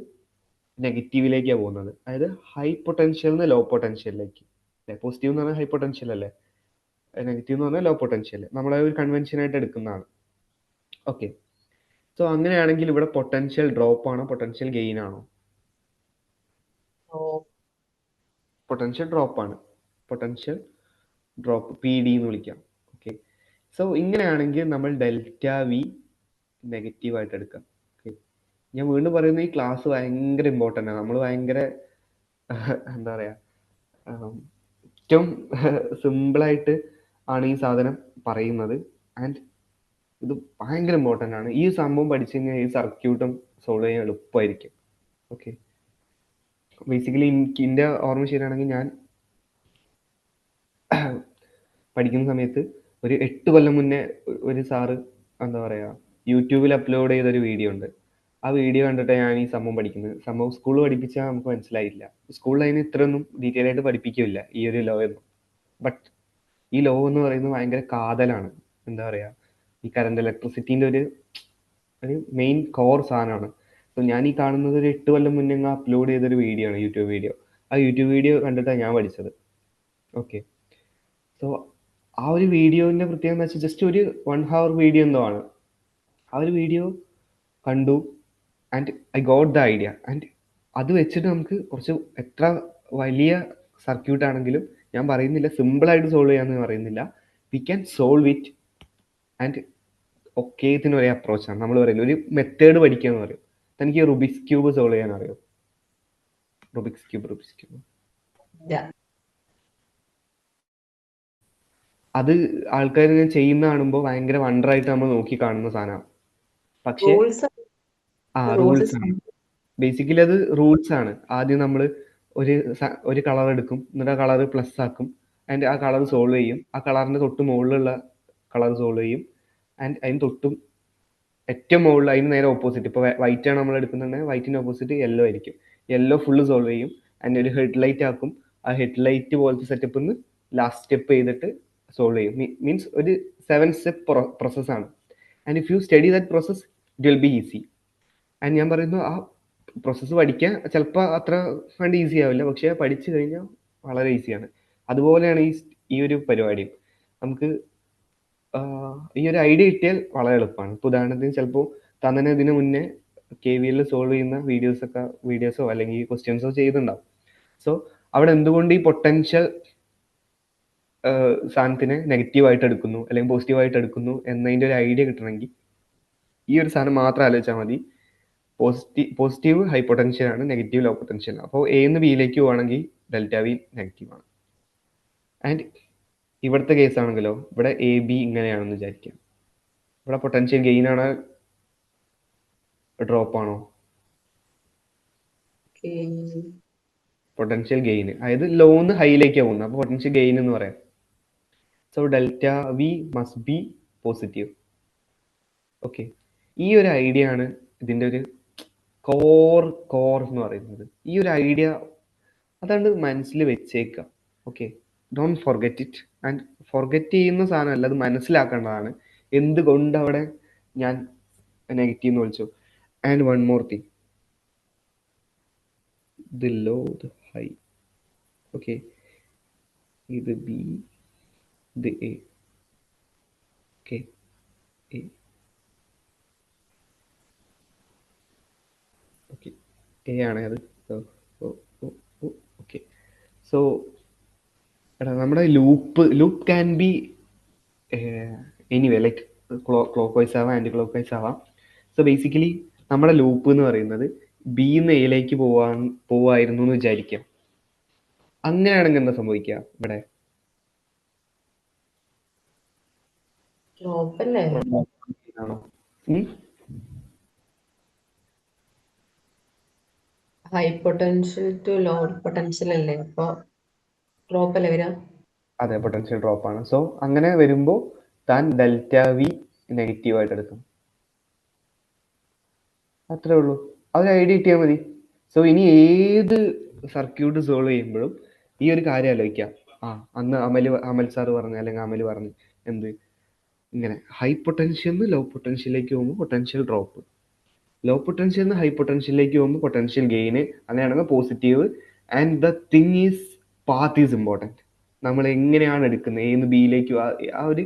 Speaker 1: നെഗറ്റീവിലേക്കാണ് പോകുന്നത്. അതായത് ഹൈ പൊട്ടൻഷ്യൽ നിന്ന് ലോ പൊട്ടൻഷ്യലിലേക്ക്. പോസിറ്റീവ് എന്ന് പറഞ്ഞാൽ ഹൈ പൊട്ടൻഷ്യൽ അല്ലേ, നെഗറ്റീവ് എന്ന് പറഞ്ഞാൽ ലോ പൊട്ടൻഷ്യൽ. നമ്മളെ ഒരു കൺവെൻഷൻ ആയിട്ട് എടുക്കുന്നതാണ്. ഓക്കെ, സോ അങ്ങനെയാണെങ്കിൽ ഇവിടെ പൊട്ടൻഷ്യൽ ഡ്രോപ്പ് ആണോ പൊട്ടൻഷ്യൽ ഗെയിൻ ആണോ? പൊട്ടൻഷ്യൽ ഡ്രോപ്പ് ആണ്. പൊട്ടൻഷ്യൽ ഡ്രോപ്പ് പി ഡി എന്ന് വിളിക്കാം. ഓക്കെ, സോ ഇങ്ങനെയാണെങ്കിൽ നമ്മൾ ഡെൽറ്റ വി നെഗറ്റീവ് ആയിട്ട് എടുക്കാം. ഓക്കെ, ഞാൻ വീണ്ടും പറയുന്നത് ഈ ക്ലാസ് ഭയങ്കര ഇമ്പോർട്ടൻ്റ് ആണ്. നമ്മൾ ഭയങ്കര എന്താ പറയാ, ഏറ്റവും സിമ്പിളായിട്ട് ആണ് ഈ സാധനം പറയുന്നത്. ആൻഡ് ഇത് ഭയങ്കര ഇമ്പോർട്ടൻ്റ് ആണ്. ഈ സംഭവം പഠിച്ചു കഴിഞ്ഞാൽ ഈ സർക്യൂട്ടും സോൾവ് ചെയ്യാൻ എളുപ്പമായിരിക്കും. ഓക്കെ, ബേസിക്കലി എനിക്ക് എൻ്റെ ഓർമ്മ ശരിയാണെങ്കിൽ ഞാൻ പഠിക്കുന്ന സമയത്ത് ഒരു 8 കൊല്ലം മുന്നേ ഒരു സാറ് എന്താ പറയുക യൂട്യൂബിൽ അപ്ലോഡ് ചെയ്തൊരു വീഡിയോ ഉണ്ട്. ആ വീഡിയോ കണ്ടിട്ട് ഞാൻ ഈ സംഭവം പഠിക്കുന്നത്. സംഭവം സ്കൂളിൽ പഠിപ്പിച്ചാൽ നമുക്ക് മനസ്സിലായില്ല. സ്കൂളിൽ അതിന് ഇത്രയൊന്നും ഡീറ്റെയിൽ ആയിട്ട് പഠിപ്പിക്കില്ല ഈ ഒരു ലോ ഒന്നും. ബട്ട് ഈ ലോ എന്ന് പറയുന്നത് ഭയങ്കര കാതലാണ്. എന്താ പറയുക, ഈ കറണ്ട് ഇലക്ട്രിസിറ്റീൻ്റെ ഒരു മെയിൻ കോർ സാധനമാണ്. സോ ഞാൻ ഈ കാണുന്നത് ഒരു 8 കൊല്ലം മുന്നേ അപ്ലോഡ് ചെയ്തൊരു വീഡിയോ ആണ്, യൂട്യൂബ് വീഡിയോ. ആ യൂട്യൂബ് വീഡിയോ കണ്ടിട്ടാണ് ഞാൻ പഠിച്ചത്. ഓക്കെ, സോ ആ ഒരു വീഡിയോൻ്റെ പ്രത്യേകത എന്ന് വെച്ചാൽ ജസ്റ്റ് ഒരു 1 hour വീഡിയോ എന്തോ ആണ്. ആ ഒരു വീഡിയോ കണ്ടു and I got the idea. And അത് വെച്ചിട്ട് നമുക്ക് കുറച്ച് എത്ര വലിയ സർക്യൂട്ട് ആണെങ്കിലും, ഞാൻ പറയുന്നില്ല സിമ്പിളായിട്ട് സോൾവ് ചെയ്യാമെന്ന് പറയുന്നില്ല, we can solve it. And ഒക്കേത്തിന് ഒരേ അപ്രോച്ചാണ്. നമ്മൾ പറയില്ല ഒരു മെത്തേഡ് പഠിക്കുക എന്ന് പറയും. തനിക്ക് റുബിക്സ് ക്യൂബ് സോൾവ് ചെയ്യാൻ അറിയോ? റുബിക്സ് ക്യൂബ് അത് ആൾക്കാർ ചെയ്യുന്ന കാണുമ്പോൾ ഭയങ്കര വണ്ടറായിട്ട് നമ്മൾ നോക്കി കാണുന്ന സാധനമാണ്. പക്ഷേ റൂൾസ് ആണ്. ബേസിക്കലി അത് റൂൾസ് ആണ്. ആദ്യം നമ്മൾ ഒരു കളർ എടുക്കും, എന്നിട്ട് ആ കളർ പ്ലസ് ആക്കും, ആൻഡ് ആ കളർ സോൾവ് ചെയ്യും. ആ കളറിന്റെ തൊട്ട് മുകളിലുള്ള കളർ സോൾവ് ചെയ്യും. ആൻഡ് അതിന് തൊട്ടും ഏറ്റവും മുകളിൽ അതിന് നേരെ ഓപ്പോസിറ്റ്, ഇപ്പോൾ വൈറ്റ് ആണ് നമ്മൾ എടുക്കുന്നുണ്ടെങ്കിൽ വൈറ്റിന് ഓപ്പോസിറ്റ് യെല്ലോ ആയിരിക്കും. യെല്ലോ ഫുള്ള് സോൾവ് ചെയ്യും. ആൻഡ് ഒരു ഹെഡ് ലൈറ്റ് ആക്കും. ആ ഹെഡ് ലൈറ്റ് പോലത്തെ സെറ്റപ്പിൽ നിന്ന് ലാസ്റ്റ് സ്റ്റെപ്പ് ചെയ്തിട്ട് സോൾവ് ചെയ്യും. മീൻസ് ഒരു 7 step പ്രോസസ്സാണ്. And if you study that process it will be easy. And ഞാൻ പറയുന്നു ആ പ്രോസസ്സ് പഠിക്കാൻ ചിലപ്പോൾ അത്ര കണ്ട് ഈസി ആവില്ല, പക്ഷേ പഠിച്ചു കഴിഞ്ഞാൽ വളരെ ഈസിയാണ്. അതുപോലെയാണ് ഈ ഒരു പരിപാടിയും. നമുക്ക് ഈ ഒരു ഐഡിയ കിട്ടിയാൽ വളരെ എളുപ്പമാണ്. ഇപ്പോൾ ഉദാഹരണത്തിന് ചിലപ്പോൾ തന്നെ ഇതിന് മുന്നേ KVL സോൾവ് ചെയ്യുന്ന വീഡിയോസോ അല്ലെങ്കിൽ ക്വസ്റ്റ്യൻസോ ചെയ്തിട്ടുണ്ടാവും. സോ അവിടെ എന്തുകൊണ്ട് ഈ പൊട്ടൻഷ്യൽ സാധനത്തിനെ നെഗറ്റീവായിട്ട് എടുക്കുന്നു അല്ലെങ്കിൽ പോസിറ്റീവായിട്ട് എടുക്കുന്നു എന്നതിൻ്റെ ഒരു ഐഡിയ കിട്ടണമെങ്കിൽ ഈ ഒരു സാധനം മാത്രം ആലോചിച്ചാൽ മതി. പോസിറ്റീവ് ഹൈ പൊട്ടൻഷ്യൽ ആണ്, നെഗറ്റീവ് ലോ പൊട്ടൻഷ്യൽ. അപ്പോൾ എ നിന്ന് ബിയിലേക്ക് പോവുകയാണെങ്കിൽ ഡെൽറ്റ വി നെഗറ്റീവ് ആണ്. ആൻഡ് ഇവിടുത്തെ കേസ് ആണെങ്കിലോ, ഇവിടെ എ ബി ഇങ്ങനെയാണെന്ന് വിചാരിക്കാം. ഇവിടെ പൊട്ടൻഷ്യൽ ഗെയിൻ ആണോ ഡ്രോപ്പ് ആണോ? പൊട്ടൻഷ്യൽ ഗെയിൻ, അതായത് ലോന്ന് ഹൈയിലേക്കാണ് പോകുന്നത്. അപ്പോൾ പൊട്ടൻഷ്യൽ ഗെയിൻ എന്ന് പറയാം. So delta we must be positive. Okay, ഈ ഒരു ഐഡിയ ആണ് ഇതിൻ്റെ ഒരു കോർ എന്ന് പറയുന്നത്. ഈ ഒരു ഐഡിയ അതാണ്ട് മനസ്സിൽ വെച്ചേക്കുക. Okay, don't forget it. And forget ചെയ്യുന്ന സാധനമല്ല, അത് മനസ്സിലാക്കേണ്ടതാണ് എന്തുകൊണ്ട് അവിടെ ഞാൻ നെഗറ്റീവ് എന്ന് വിളിച്ചു. And one more thing, the low the high. Okay, ഇത് ബി, ഇത് A. Okay, A. Okay, A ആണ് അത്. ഓക്കെ, സോ എടാ നമ്മുടെ loop can be anyway, like clock vice ആവാം, ആൻറ്റി ക്ലോക്ക് വൈസ് ആവാം. സോ ബേസിക്കലി നമ്മുടെ ലൂപ്പ് എന്ന് പറയുന്നത് ബിന്ന് എയിലേക്ക് പോവായിരുന്നു എന്ന് വിചാരിക്കാം. അങ്ങനെയാണെങ്കിൽ എന്താ സംഭവിക്കുക ഇവിടെ?
Speaker 2: ഡ്രോപ്പ് അല്ലേ?
Speaker 1: ആണോ? ഉം?
Speaker 2: High potential to low potential അല്ലേ? അപ്പൊ ഡ്രോപ്പ് അല്ലേ വരാ?
Speaker 1: അതെ, പൊട്ടൻഷ്യൽ ഡ്രോപ്പ് ആണ്. സോ അങ്ങനെ വരുമ്പോൾ താൻ ഡെൽറ്റ വി നെഗറ്റീവ് ആയിട്ട് എടുക്കും. അത്രേ ഉള്ളൂ. അതൊരു ഐഡിയ കിട്ടിയാൽ മതി. സോ ഇനി ഏത് സർക്യൂട്ട് സോൾവ് ചെയ്യുമ്പോഴും ഈ ഒരു കാര്യം ആലോചിക്കാം. അന്ന് അമൽ സാർ പറഞ്ഞു, അല്ലെങ്കിൽ അമൽ പറഞ്ഞു എന്ത്, ഇങ്ങനെ ഹൈ പൊട്ടൻഷ്യൽ ലോ പൊട്ടൻഷ്യലിലേക്ക് പോകുമ്പോൾ potential drop, low potential high പൊട്ടൻഷ്യലിലേക്ക് പോകുമ്പോൾ പൊട്ടൻഷ്യൽ ഗെയിന്, അങ്ങനെയാണെങ്കിൽ positive. And the thing is path is important. നമ്മൾ എങ്ങനെയാണ് എടുക്കുന്നത്, ഏന്ന് ബിയിലേക്ക് ആ ഒരു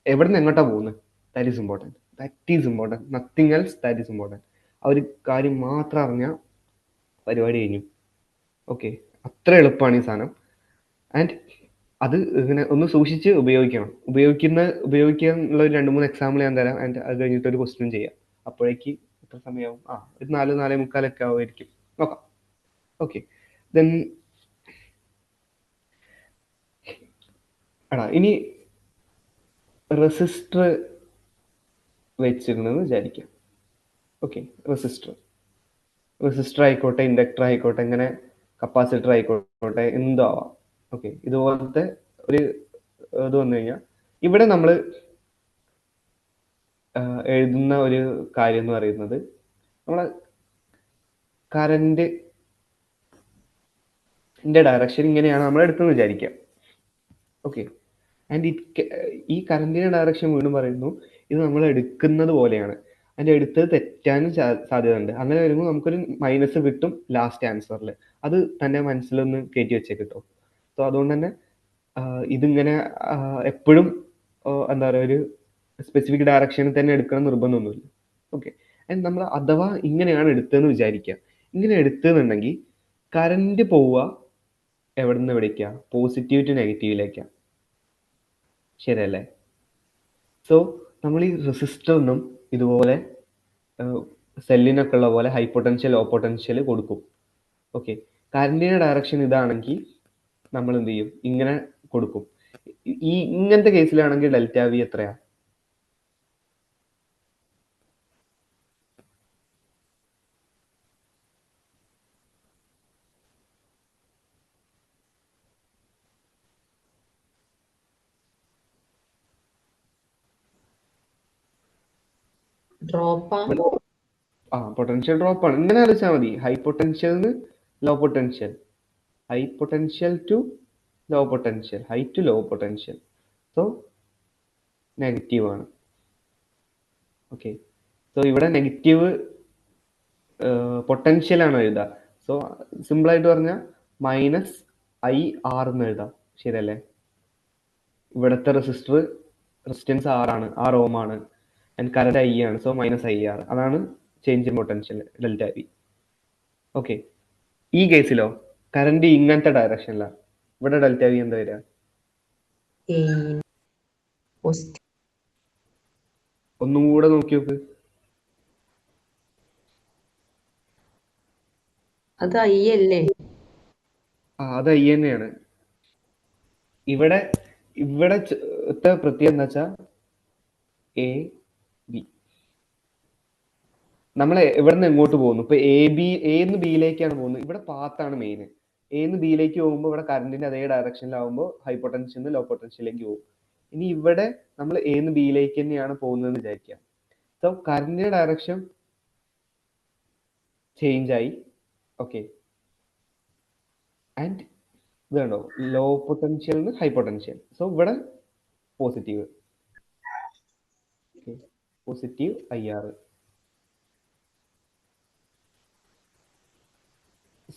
Speaker 1: എവിടെ നിന്ന് എങ്ങോട്ടാ പോകുന്നത്, that is important. That is important, nothing else, that is important. ആ ഒരു കാര്യം മാത്രം അറിഞ്ഞാൽ പരിപാടി കഴിഞ്ഞു. ഓക്കെ, അത്ര എളുപ്പമാണ് ഈ സാധനം. ആൻഡ് അത് ഇങ്ങനെ ഒന്ന് സൂക്ഷിച്ച് ഉപയോഗിക്കണം. ഉപയോഗിക്കാനുള്ള ഒരു 2-3 എക്സാമ്പിൾ ഞാൻ തരാം. ആൻഡ് അത് കഴിഞ്ഞിട്ട് ഒരു ക്വസ്റ്റ്യൻ ചെയ്യാം. അപ്പോഴേക്ക് എത്ര സമയമാവും? ഒരു 4-4:45 ആവുമായിരിക്കും. നോക്കാം. ഓക്കെ, ദെൻ ഇനി റെസിസ്റ്റർ വെച്ചിരുന്നെന്ന് വിചാരിക്കാം. ഓക്കെ, റെസിസ്റ്റർ ആയിക്കോട്ടെ, ഇൻഡക്ടർ ആയിക്കോട്ടെ, ഇങ്ങനെ കപ്പാസിറ്റർ ആയിക്കോട്ടെ, എന്തോ ആവാം. ഓക്കെ, ഇതുപോലത്തെ ഒരു ഇത് വന്നു കഴിഞ്ഞാൽ ഇവിടെ നമ്മൾ എഴുതുന്ന ഒരു കാര്യം എന്ന് പറയുന്നത്, നമ്മളെ കറന്റിന്റെ ഡയറക്ഷൻ ഇങ്ങനെയാണ് നമ്മൾ എടുത്തെന്ന് വിചാരിക്കാം. ഓക്കെ, ആൻഡ് ഈ കറന്റിന്റെ ഡയറക്ഷൻ വീണ്ടും പറയുന്നു, ഇത് നമ്മൾ എടുക്കുന്നത് പോലെയാണ്. അതിന്റെ എടുത്തത് തെറ്റാനും സാധ്യത ഉണ്ട്. അങ്ങനെ വരുമ്പോൾ നമുക്കൊരു മൈനസ് കിട്ടും ലാസ്റ്റ് ആൻസറിൽ. അത് തന്റെ മനസ്സിലൊന്ന് കയറ്റി വെച്ചേക്കിട്ടോ. സോ അതുകൊണ്ട് തന്നെ ഇതിങ്ങനെ എപ്പോഴും എന്താ പറയുക, ഒരു സ്പെസിഫിക് ഡയറക്ഷനിൽ തന്നെ എടുക്കണം നിർബന്ധമൊന്നുമില്ല. ഓക്കെ, ആൻഡ് നമ്മൾ അഥവാ ഇങ്ങനെയാണ് എടുത്തതെന്ന് വിചാരിക്കുക. ഇങ്ങനെ എടുത്തെന്നുണ്ടെങ്കിൽ കറന്റ് പോവുക എവിടെ നിന്ന് എവിടേക്കാ? പോസിറ്റീവ് ടു നെഗറ്റീവിലേക്കാണ്. ശരിയല്ലേ? സോ നമ്മൾ ഈ റെസിസ്റ്ററിനും ഇതുപോലെ സെല്ലിനൊക്കെ ഉള്ള പോലെ ഹൈ പൊട്ടൻഷ്യൽ ലോ പൊട്ടൻഷ്യൽ കൊടുക്കും. ഓക്കെ, കറന്റിന്റെ ഡയറക്ഷൻ ഇതാണെങ്കിൽ നമ്മൾ എന്ത് ചെയ്യും? ഇങ്ങനെ കൊടുക്കും. ഇങ്ങനത്തെ കേസിലാണെങ്കിൽ ഡെൽറ്റ വി എത്രയാ?
Speaker 2: ഡ്രോപ്പാ?
Speaker 1: പൊട്ടൻഷ്യൽ ഡ്രോപ്പ് ആണ്. ഇങ്ങനെ ആലോചിച്ചാൽ മതി. High potential low potential, high potential to low potential, high to low potential. So negative ആണ്. ഓക്കെ, സോ ഇവിടെ നെഗറ്റീവ് പൊട്ടൻഷ്യൽ ആണ് എഴുതുക. സോ സിമ്പിൾ ആയിട്ട് പറഞ്ഞാൽ -IR എന്ന് എഴുതാം. ശരിയല്ലേ? ഇവിടുത്തെ റെസിസ്റ്റൻസ് R ഓം ആണ്. ആൻഡ് കറന്റ് I ആണ്. So -IR. അതാണ് change in potential delta V. Okay, ഈ കേസിലോ കറന്റ് ഇങ്ങനത്തെ ഡയറക്ഷനിലാണ്. ഇവിടെ ഡെൽറ്റ വി എന്താ വരിക? ഒന്നും കൂടെ നോക്കി നോക്ക്.
Speaker 2: അത് I അല്ലേ?
Speaker 1: അത് I തന്നെയാണ്. ഇവിടെ പ്രത്യേകം എന്താ വെച്ചാ AB. നമ്മൾ എവിടെ നിന്ന് എങ്ങോട്ട് പോകുന്നു? ഇപ്പൊ എന്ന് ബിയിലേക്കാണ് പോകുന്നത്. ഇവിടെ പാത്താണ് മെയിൻ. എന്ന് ബിയിലേക്ക് പോകുമ്പോൾ ഇവിടെ കറന്റിന്റെ അതേ ഡയറക്ഷനിലാവുമ്പോൾ ഹൈ പൊട്ടൻഷ്യൽ ലോ പൊട്ടൻഷ്യലിലേക്ക് പോകും. ഇനി ഇവിടെ നമ്മൾ എന്ന് ബിയിലേക്ക് തന്നെയാണ് പോകുന്നതെന്ന് വിചാരിക്കാം. സോ കറന്റിന്റെ ഡയറക്ഷൻ ചേഞ്ച് ആയി. ഓക്കെ, ആൻഡ് ഇത് കണ്ടോ, low potential high potential. So ഇവിടെ positive, positive IR.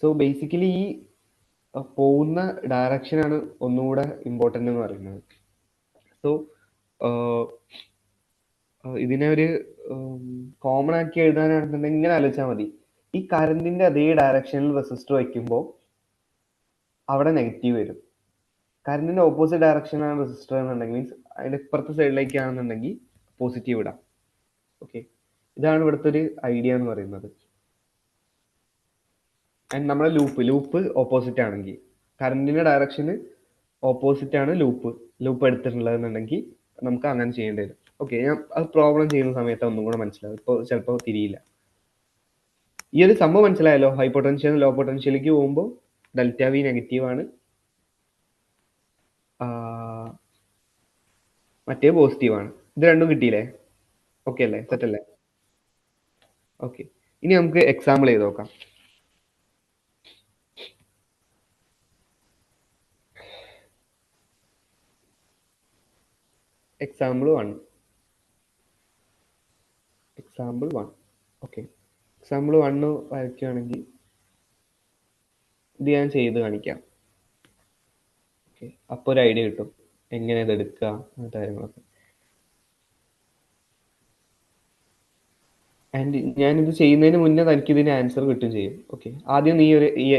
Speaker 1: So basically ഈ പോകുന്ന ഡയറക്ഷനാണ് ഒന്നുകൂടെ ഇമ്പോർട്ടൻ്റ് എന്ന് പറയുന്നത്. സോ ഇതിനെ ഒരു കോമൺ ആക്കി എഴുതാനാണെന്നുണ്ടെങ്കിൽ ഇങ്ങനെ ആലോചിച്ചാൽ മതി. ഈ കറന്റിന്റെ അതേ ഡയറക്ഷനിൽ റെസിസ്റ്റർ വയ്ക്കുമ്പോൾ അവിടെ നെഗറ്റീവ് വരും. കറന്റിന്റെ ഓപ്പോസിറ്റ് ഡയറക്ഷനാണ് റെസിസ്റ്റർ എന്നുണ്ടെങ്കിൽ, മീൻസ് അതിന്റെ ഇപ്പുറത്തെ സൈഡിലേക്കാണെന്നുണ്ടെങ്കിൽ പോസിറ്റീവ് ഇടാം. ഓക്കെ, ഇതാണ് ഇവിടുത്തെ ഒരു ഐഡിയ എന്ന് പറയുന്നത്. ആൻഡ് നമ്മുടെ ലൂപ്പ് ഓപ്പോസിറ്റ് ആണെങ്കിൽ, കറണ്ടിന്റെ ഡയറക്ഷന് ഓപ്പോസിറ്റ് ആണ് ലൂപ്പ് എടുത്തിട്ടുള്ളതെന്നുണ്ടെങ്കിൽ നമുക്ക് അങ്ങനെ ചെയ്യേണ്ടി വരും. ഓക്കെ, ഞാൻ അത് പ്രോബ്ലം ചെയ്യുന്ന സമയത്ത് ഒന്നും കൂടെ മനസ്സിലാവും. ഇപ്പോൾ ചിലപ്പോൾ തിരിയില്ല. ഈ ഒരു സംഭവം മനസ്സിലായല്ലോ. ഹൈ പൊട്ടൻഷ്യൽ ലോ പൊട്ടൻഷ്യലിലേക്ക് പോകുമ്പോൾ ഡെൽറ്റ വി നെഗറ്റീവ് ആണ്, മറ്റേ പോസിറ്റീവ് ആണ്. ഇത് രണ്ടും കിട്ടിയില്ലേ? ഓക്കെ അല്ലേ? സെറ്റ് അല്ലേ? ഓക്കെ, ഇനി നമുക്ക് എക്സാമ്പിൾ ചെയ്ത് നോക്കാം. എക്സാമ്പിൾ 1. ഓക്കെ, എക്സാമ്പിൾ 1 വരയ്ക്കുകയാണെങ്കിൽ ഇത് ഞാൻ ചെയ്ത് കാണിക്കാം. ഓക്കെ, അപ്പോൾ ഒരു ഐഡിയ കിട്ടും എങ്ങനെ ഇത് എടുക്കുക അങ്ങനത്തെ കാര്യങ്ങളൊക്കെ. ആൻഡ് ഞാനിത് ചെയ്യുന്നതിന് മുന്നേ തനിക്ക് ഇതിന് ആൻസർ കിട്ടും ചെയ്യും. ഓക്കെ, ആദ്യം നീ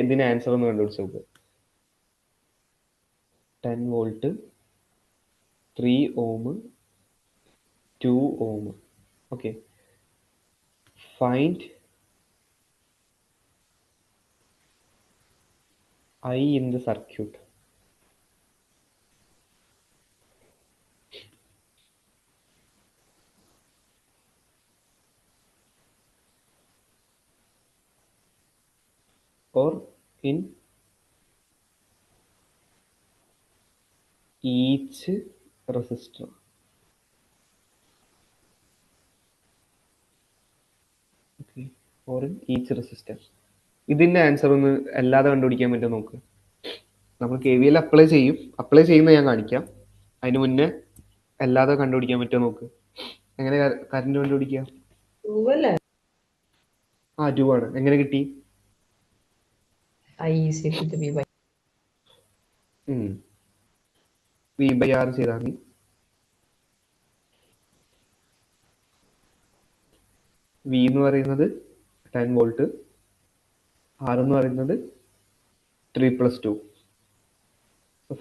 Speaker 1: ഇതിന് ആൻസർ ഒന്ന് കണ്ടുപിടിച്ച് നോക്ക്. 10 volt, 3 ohm, 2 ohm. Okay, find I in the circuit. Or in each resistor. Okay, or in each resistor. ഇതിന്റെ ആൻസർ ഒന്ന് അല്ലാതെ കണ്ടുപിടിക്കാൻ പറ്റുമോ നോക്ക്. നമ്മൾ KVL അപ്ലൈ ചെയ്യുന്ന ഞാൻ കാണിക്കാം. അതിന് മുന്നേ അല്ലാതെ കണ്ടുപിടിക്കാൻ പറ്റുമോ നോക്ക്. എങ്ങനെ കറണ്ട് കണ്ടുപിടിക്കുക? 2 ആണ്. എങ്ങനെ കിട്ടി?
Speaker 2: I is equal to V by
Speaker 1: V/R ചെയ്താൽ മതി. V എന്ന് പറയുന്നത് 10 വോൾട്ട്, R എന്ന് പറയുന്നത് 3 + 2,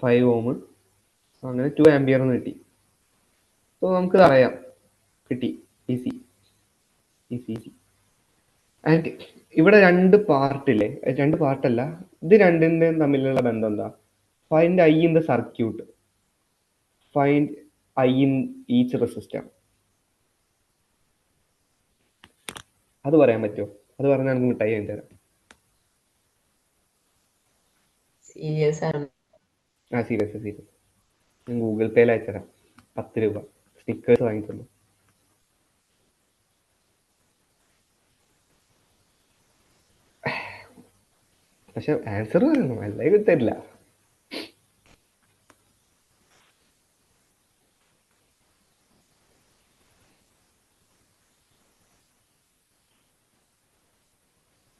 Speaker 1: 5 ohm. അങ്ങനെ 2 ആംപിയർ എന്ന് കിട്ടി. സോ നമുക്കിത് അറിയാം, കിട്ടി. ഈസി. ആൻഡ് ഇവിടെ 2 പാർട്ടില്ലേ? 2 പാർട്ടല്ല, ഇത് രണ്ടിൻ്റെയും തമ്മിലുള്ള ബന്ധം എന്താ? Find I in the circuit, find I in each resistor. അത് പറയാൻ പറ്റുമോ? അത് പറഞ്ഞാൽ നമുക്ക് മിഠായി വാങ്ങി തരാം.
Speaker 2: സീരിയസ് ആണ്.
Speaker 1: സീരിയസ്. ഞാൻ ഗൂഗിൾ പേയിൽ അയച്ചുതരാം. 10 രൂപ സ്റ്റിക്കേഴ്സ് വാങ്ങിത്തന്നു. പക്ഷെ ആൻസർ പറയണം, അല്ലെങ്കിൽ തരില്ല.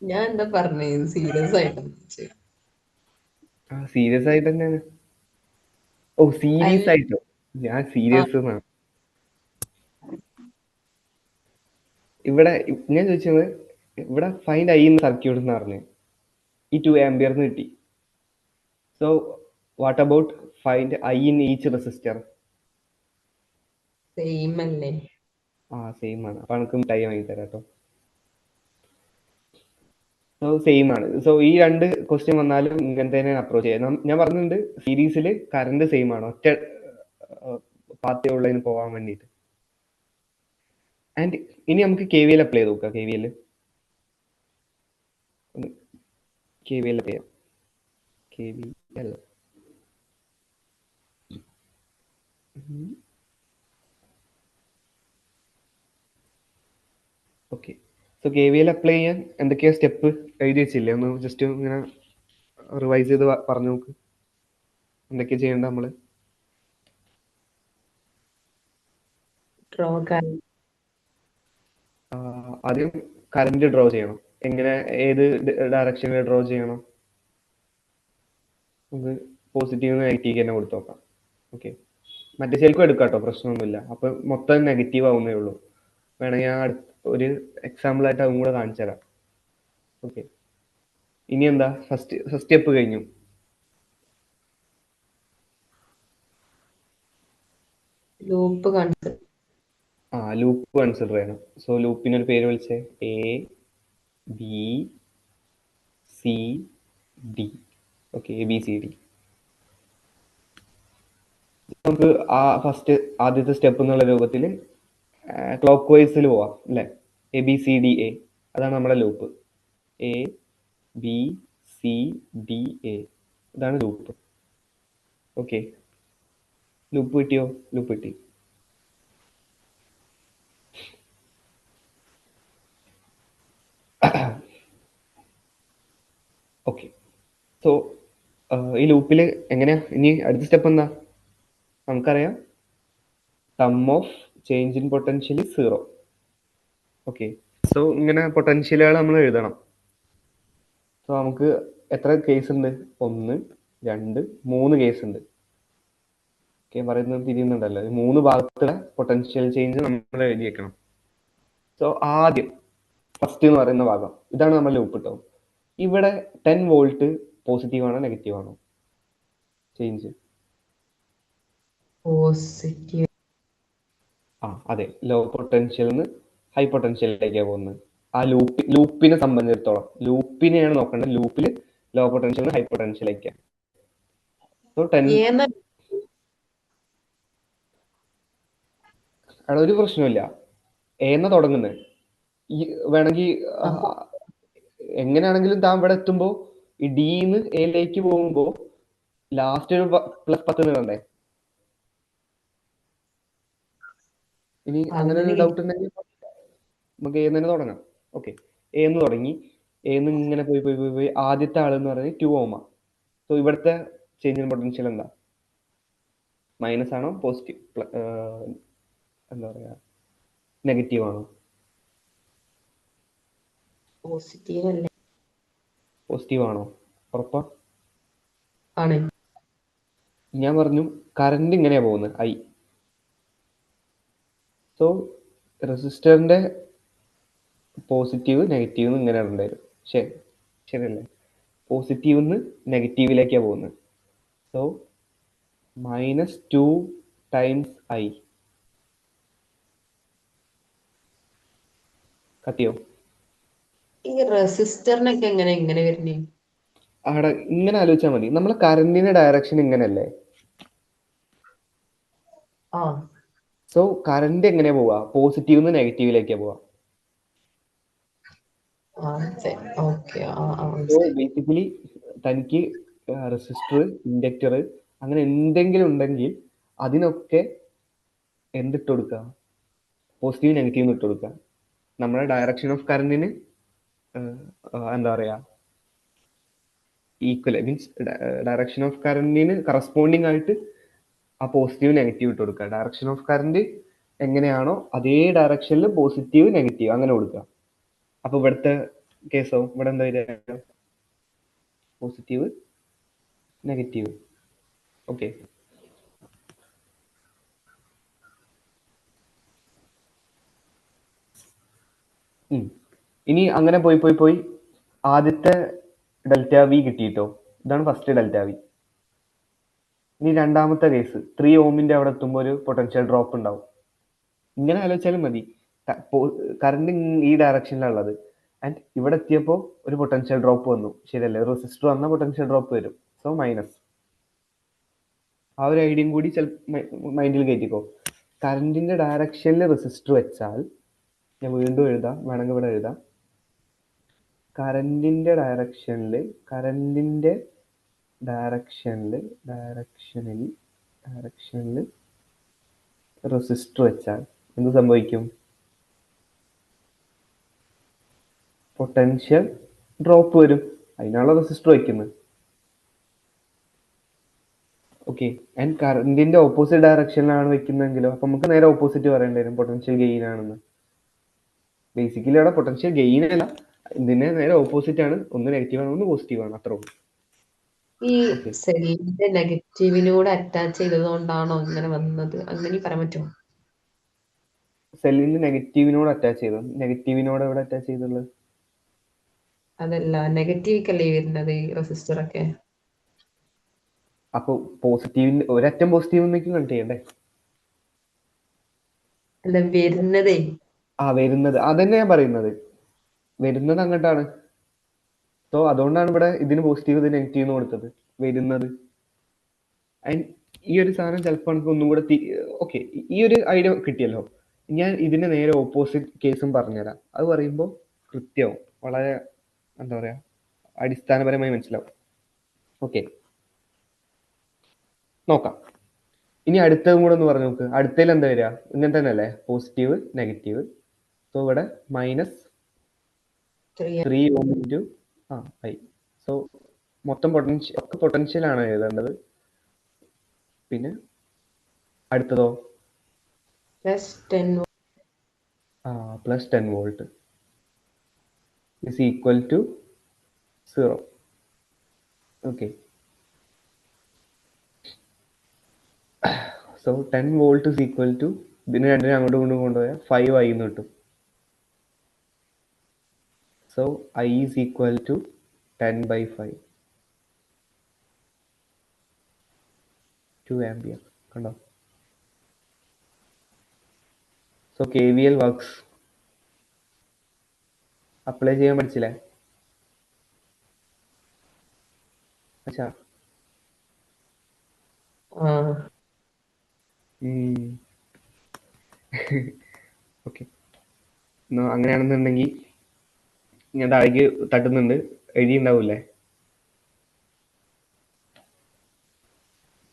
Speaker 2: ഞാൻ എന്താ പറഞ്ഞത്? സീരിയസ് ആയിട്ട്
Speaker 1: സീരിയസ് ആയിട്ട് തന്നെയാണ്. ഓ, സീരിയസ് ആയിട്ടോ? ഞാൻ സീരിയസ് എന്നാണ്. ഇവിടെ ഞാൻ ചോദിച്ചത്, ഇവിടെ ഫൈൻഡ് I in സർക്യൂട്ട് എന്ന് പറഞ്ഞു, ഈ 2 ആംപിയർ എന്ന് കിട്ടി. So what about find I in each resistor?
Speaker 2: Same അല്ലേ?
Speaker 1: സെയിം ആണ്. അപ്പൊ നമുക്ക് മിഠായി വാങ്ങി തരാം കേട്ടോ. സോ സെയിം ആണ്. സോ ഈ 2 ക്വസ്റ്റ്യൻ വന്നാലും ഇങ്ങനത്തെ തന്നെ അപ്രോച്ച് ചെയ്യാം. ഞാൻ പറഞ്ഞിട്ടുണ്ട് സീരീസിൽ കറണ്ട് സെയിം ആണ്, ഒറ്റ പാത്തേ ഉള്ളതിന് പോകാൻ വേണ്ടിയിട്ട്. ആൻഡ് ഇനി നമുക്ക് KVL അപ്ലൈ ചെയ്ത് നോക്കാം. KVL അപ്ലൈ ചെയ്യാം. KVL. Okay, so KVL apply ചെയ്യാൻ എന്തൊക്കെയാ സ്റ്റെപ്പ് എഴുതി വെച്ചില്ലേ? ഒന്ന് ജസ്റ്റ് ഇങ്ങനെ റിവൈസ് ചെയ്ത് പറഞ്ഞു നോക്ക്. എന്തൊക്കെയാ ചെയ്യേണ്ടത് നമ്മള്? ആദ്യം കറന്റ് ഡ്രോ ചെയ്യണം. എങ്ങനെ, ഏത് ഡയറക്ഷനിൽ ഡ്രോ ചെയ്യണം? നമുക്ക് പോസിറ്റീവ് നെഗറ്റീവ് തന്നെ കൊടുത്തു നോക്കാം. ഓക്കെ, മറ്റേ ശരിക്കും എടുക്കാം കേട്ടോ, പ്രശ്നമൊന്നുമില്ല. അപ്പൊ മൊത്തം നെഗറ്റീവ് ആവുന്നേ ഉള്ളൂ. വേണമെങ്കിൽ ഞാൻ ഒരു എക്സാമ്പിൾ ആയിട്ട് അതും കൂടെ കാണിച്ചു തരാം. ഓക്കെ, ഇനി എന്താ? ഫസ്റ്റ് സ്റ്റെപ്പ് കഴിഞ്ഞു.
Speaker 2: ലൂപ്പ്
Speaker 1: ലൂപ്പ് കൺസിഡർ ചെയ്യണം. സോ ലൂപ്പിനൊരു പേര് വിളിച്ചേ, A B C D. Okay, ABCD. നമുക്ക് ആദ്യത്തെ സ്റ്റെപ്പ് എന്നുള്ള രൂപത്തിൽ ക്ലോക്ക് വൈസിൽ പോവാം അല്ലേ? ABCDA, അതാണ് നമ്മുടെ ലൂപ്പ്. ABCDA, ഇതാണ് ലൂപ്പ്. ഓക്കെ, ലൂപ്പ് കിട്ടിയോ? ലൂപ്പ് കിട്ടി. ഓക്കെ, സോ ഈ ലൂപ്പിൽ എങ്ങനെയാ ഇനി അടുത്ത സ്റ്റെപ്പ് എന്താ? നമുക്കറിയാം sum of change in potential 0. Okay, so ഇങ്ങനെ പൊട്ടൻഷ്യലുകൾ നമ്മൾ എഴുതണം. സോ നമുക്ക് എത്ര കേസ് ഉണ്ട്? 1, 2, 3 കേസ് ഉണ്ട്. ഓക്കെ, പറയുന്നത് തിരിയുന്നുണ്ടല്ലോ. 3 ഭാഗത്തുള്ള പൊട്ടൻഷ്യൽ ചേഞ്ച് നമ്മൾ എഴുതി വെക്കണം. സോ ആദ്യം ഫസ്റ്റ് എന്ന് പറയുന്ന ഭാഗം ഇതാണ് നമ്മൾ ലൂപ്പ് കിട്ടും. ഇവിടെ 10 വോൾട്ട് പോസിറ്റീവ് ആണോ നെഗറ്റീവ് ആണോ ചേഞ്ച്?
Speaker 2: പോസിറ്റീവ്.
Speaker 1: അതെ, ലോ പൊട്ടൻഷ്യൽ നിന്ന് ഹൈ പൊട്ടൻഷ്യലിലേക്കാണ് പോകുന്നത്. ആ ലൂപ്പിനെ സംബന്ധിച്ചിടത്തോളം ലൂപ്പിനെയാണ് നോക്കേണ്ടത്. ലൂപ്പിൽ ലോ പൊട്ടൻഷ്യൽ ഹൈ പൊട്ടൻഷ്യലിലേക്കാണ്. സോ 10 അവിടെ ഒരു പ്രശ്നമില്ല. ഏന്ന തുടങ്ങുന്നത് ഈ വേണമെങ്കിൽ എങ്ങനെയാണെങ്കിലും താൻ ഇവിടെ എത്തുമ്പോ ഈ ഡിന്ന് എയിലേക്ക് പോകുമ്പോ ലാസ്റ്റ് ഒരു +10 ഇടണ്ടേ? ഇനി അങ്ങനെ ഒരു ഡൗട്ട് ഉണ്ടെങ്കിൽ നമുക്ക് എ തന്നെ തുടങ്ങാം. ഓക്കെ, എന്ന് തുടങ്ങി എന്ന് ഇങ്ങനെ പോയി പോയി പോയി പോയി ആദ്യത്തെ ആളെന്ന് പറയുന്നത് 2 ഓമ. സോ ഇവിടുത്തെ ചേഞ്ച് ഇൻ പൊട്ടൻഷ്യൽ എന്താ? മൈനസ് ആണോ പോസിറ്റീവ്, എന്താ പറയാ, നെഗറ്റീവ് ആണോ?
Speaker 2: പോസിറ്റീവ് അല്ലേ?
Speaker 1: പോസിറ്റീവ് ആണോ? ഉറപ്പാ?
Speaker 2: ആണ്.
Speaker 1: ഞാൻ പറഞ്ഞു കറണ്ട് ഇങ്ങനെയാ പോകുന്നത്, ഐ. സോ റെസിസ്റ്ററിന്റെ പോസിറ്റീവ് നെഗറ്റീവ് ഇങ്ങനെ ഉണ്ടായിരുന്നു. ശരിയല്ലേ? പോസിറ്റീവ് നിന്ന് നെഗറ്റീവിലേക്കാണ് പോകുന്നത്. So -2 times i. കത്തിയോ?
Speaker 2: ഈ റെസിസ്റ്ററിനൊക്കെ എങ്ങനെ വരുന്നേ?
Speaker 1: അവിടെ ഇങ്ങനെ ആലോചിച്ചാൽ മതി. നമ്മളെ കറണ്ടിന്റെ ഡയറക്ഷൻ ഇങ്ങനെയല്ലേ? സോ കറണ്ട് എങ്ങനെയാ പോവാ? പോസിറ്റീവ് നിന്ന് നെഗറ്റീവിലേക്കാ പോവാ. സോ ബേസിക്കലി തനിക്ക് റെസിസ്റ്റർ, ഇൻഡക്ടർ അങ്ങനെ എന്തെങ്കിലും ഉണ്ടെങ്കിൽ അതിനൊക്കെ എന്തിട്ട് കൊടുക്കുക? പോസിറ്റീവ് നെഗറ്റീവ് ഇട്ട് കൊടുക്കുക. നമ്മുടെ ഡയറക്ഷൻ ഓഫ് കറണ്ടിന് എന്താ പറയാ, ഈക്വൽ മീൻസ് ഡയറക്ഷൻ ഓഫ് കറണ്ടിന് കറസ്പോണ്ടിങ് ആയിട്ട് ആ പോസിറ്റീവ് നെഗറ്റീവ് ഇട്ട് കൊടുക്കുക. ഡയറക്ഷൻ ഓഫ് കറണ്ട് എങ്ങനെയാണോ അതേ ഡയറക്ഷനിൽ പോസിറ്റീവ് നെഗറ്റീവ് അങ്ങനെ കൊടുക്കുക. അപ്പൊ ഇവിടുത്തെ കേസോ ഇവിടെ എന്താ വരിക? Positive negative. ഓക്കെ, ഇനി അങ്ങനെ പോയി പോയി പോയി ആദ്യത്തെ ഡെൽറ്റ വി കിട്ടിയിട്ടോ. ഇതാണ് ഫസ്റ്റ് ഡെൽറ്റ വി. ഇനി രണ്ടാമത്തെ കേസ് 3 ഓമിന്റെ അവിടെ എത്തുമ്പോൾ ഒരു പൊട്ടൻഷ്യൽ ഡ്രോപ്പ് ഉണ്ടാവും. ഇങ്ങനെ ആലോചിച്ചാലും മതി. കറണ്ട് ഈ ഡയറക്ഷനിലുള്ളത് ആൻഡ് ഇവിടെ എത്തിയപ്പോൾ ഒരു പൊട്ടൻഷ്യൽ ഡ്രോപ്പ് വന്നു. ശരിയല്ലേ? റെസിസ്റ്റർ വന്ന പൊട്ടൻഷ്യൽ ഡ്രോപ്പ് വരും. So minus. ആ ഒരു ഐഡിയയും കൂടി മൈൻഡിൽ കയറ്റിക്കോ. കറണ്ടിന്റെ ഡയറക്ഷനിൽ റെസിസ്റ്റർ വെച്ചാൽ, ഞാൻ വീണ്ടും എഴുതാം, വേണമെങ്കിൽ ഇവിടെ എഴുതാം. കറണ്ടിന്റെ ഡയറക്ഷനിൽ റെസിസ്റ്റർ വെച്ചാൽ എന്ത് സംഭവിക്കും? പൊട്ടൻഷ്യൽ ഡ്രോപ്പ് വരും. അതിനാണല്ലോ റെസിസ്റ്റർ വയ്ക്കുന്നത്. ഓക്കെ, ആൻഡ് കറണ്ടിന്റെ ഓപ്പോസിറ്റ് ഡയറക്ഷനിലാണ് വെക്കുന്നതെങ്കിലോ അപ്പൊ നമുക്ക് നേരെ ഓപ്പോസിറ്റ് പറയേണ്ടി വരും, പൊട്ടൻഷ്യൽ ഗെയിൻ ആണെന്ന്. ബേസിക്കലി അവിടെ പൊട്ടൻഷ്യൽ ഗെയിൻ അല്ല, ഇതിന് നേരെ ഓപ്പോസിറ്റ് ആണ്. ഒന്ന് നെഗറ്റീവ് ആണ്, ഒന്ന് പോസിറ്റീവ് ആണ്, അത്രേ ഉള്ളൂ.
Speaker 2: ഈ സെല്ലിന്റെ നെഗറ്റീവിനോട് അറ്റാച്ച് ചെയ്തതുകൊണ്ടാണോ ഇങ്ങനെ വന്നത്? അങ്ങനെ പറയാൻ പറ്റുമോ?
Speaker 1: സെല്ലിന് നെഗറ്റീവിനോട് അറ്റാച്ച് ചെയ്തത്? നെഗറ്റീവിനോട് എവിടെ അറ്റാച്ച് ചെയ്തുള്ളത്?
Speaker 2: അതല്ല, നെഗറ്റീവിക്കല്ലേ വരുന്നത് ഈ റെസിസ്റ്റർ ഒക്കെ.
Speaker 1: അപ്പൊ പോസിറ്റീവിന്റെ ഒരറ്റം പോസിറ്റീവിലേക്ക് കണക്ട് ചെയ്യണ്ടേ?
Speaker 2: അല്ല, വരുന്നതേ.
Speaker 1: വരുന്നത് അതന്നെ ഞാൻ പറയുന്നത്. വരുന്നത് അങ്ങോട്ടാണ്. സോ അതുകൊണ്ടാണ് ഇവിടെ ഇതിന് പോസിറ്റീവ്, ഇത് നെഗറ്റീവ് എന്ന് കൊടുത്തത്. വരുന്നത് ഈ ഒരു സാധനം ചിലപ്പോൾ നമുക്ക് ഒന്നും കൂടെ ഓക്കെ, ഈ ഒരു ഐഡിയ കിട്ടിയല്ലോ. ഞാൻ ഇതിന്റെ നേരെ ഓപ്പോസിറ്റ് കേസും പറഞ്ഞുതരാം. അത് പറയുമ്പോൾ കൃത്യവും വളരെ എന്താ പറയാ അടിസ്ഥാനപരമായി മനസ്സിലാവും. ഓക്കെ, നോക്കാം. ഇനി അടുത്തതും കൂടെ ഒന്ന് പറഞ്ഞു നോക്ക്. അടുത്തതിൽ എന്താ വരിക? ഇങ്ങനെ തന്നെ അല്ലേ, പോസിറ്റീവ് നെഗറ്റീവ്. സോ ഇവിടെ -3 ഓം ഇൻറ്റു ഐ. സോ മൊത്തം പൊട്ടൻഷ്യൽ ആണ് എഴുതേണ്ടത്. പിന്നെ അടുത്തതോ
Speaker 2: +10
Speaker 1: +10 volt is equal to 0. Okay, so 10 volt is equal to ഇതിന് രണ്ടിനും അങ്ങോട്ടും ഇങ്ങോട്ടും കൊണ്ടുപോയാൽ 5 I എന്ന് കിട്ടും. So I is equal to 10/5, 2 ampere. കണ്ടോ? So KVL works. അപ്ലൈ ചെയ്യാൻ പഠിച്ചില്ലേ? അച്ഛാ, ഓക്കെ. അങ്ങനെയാണെന്നുണ്ടെങ്കിൽ ഞാൻ താഴേക്ക് തട്ടുന്നുണ്ട്, എഴുതിയുണ്ടാവൂല്ലേ?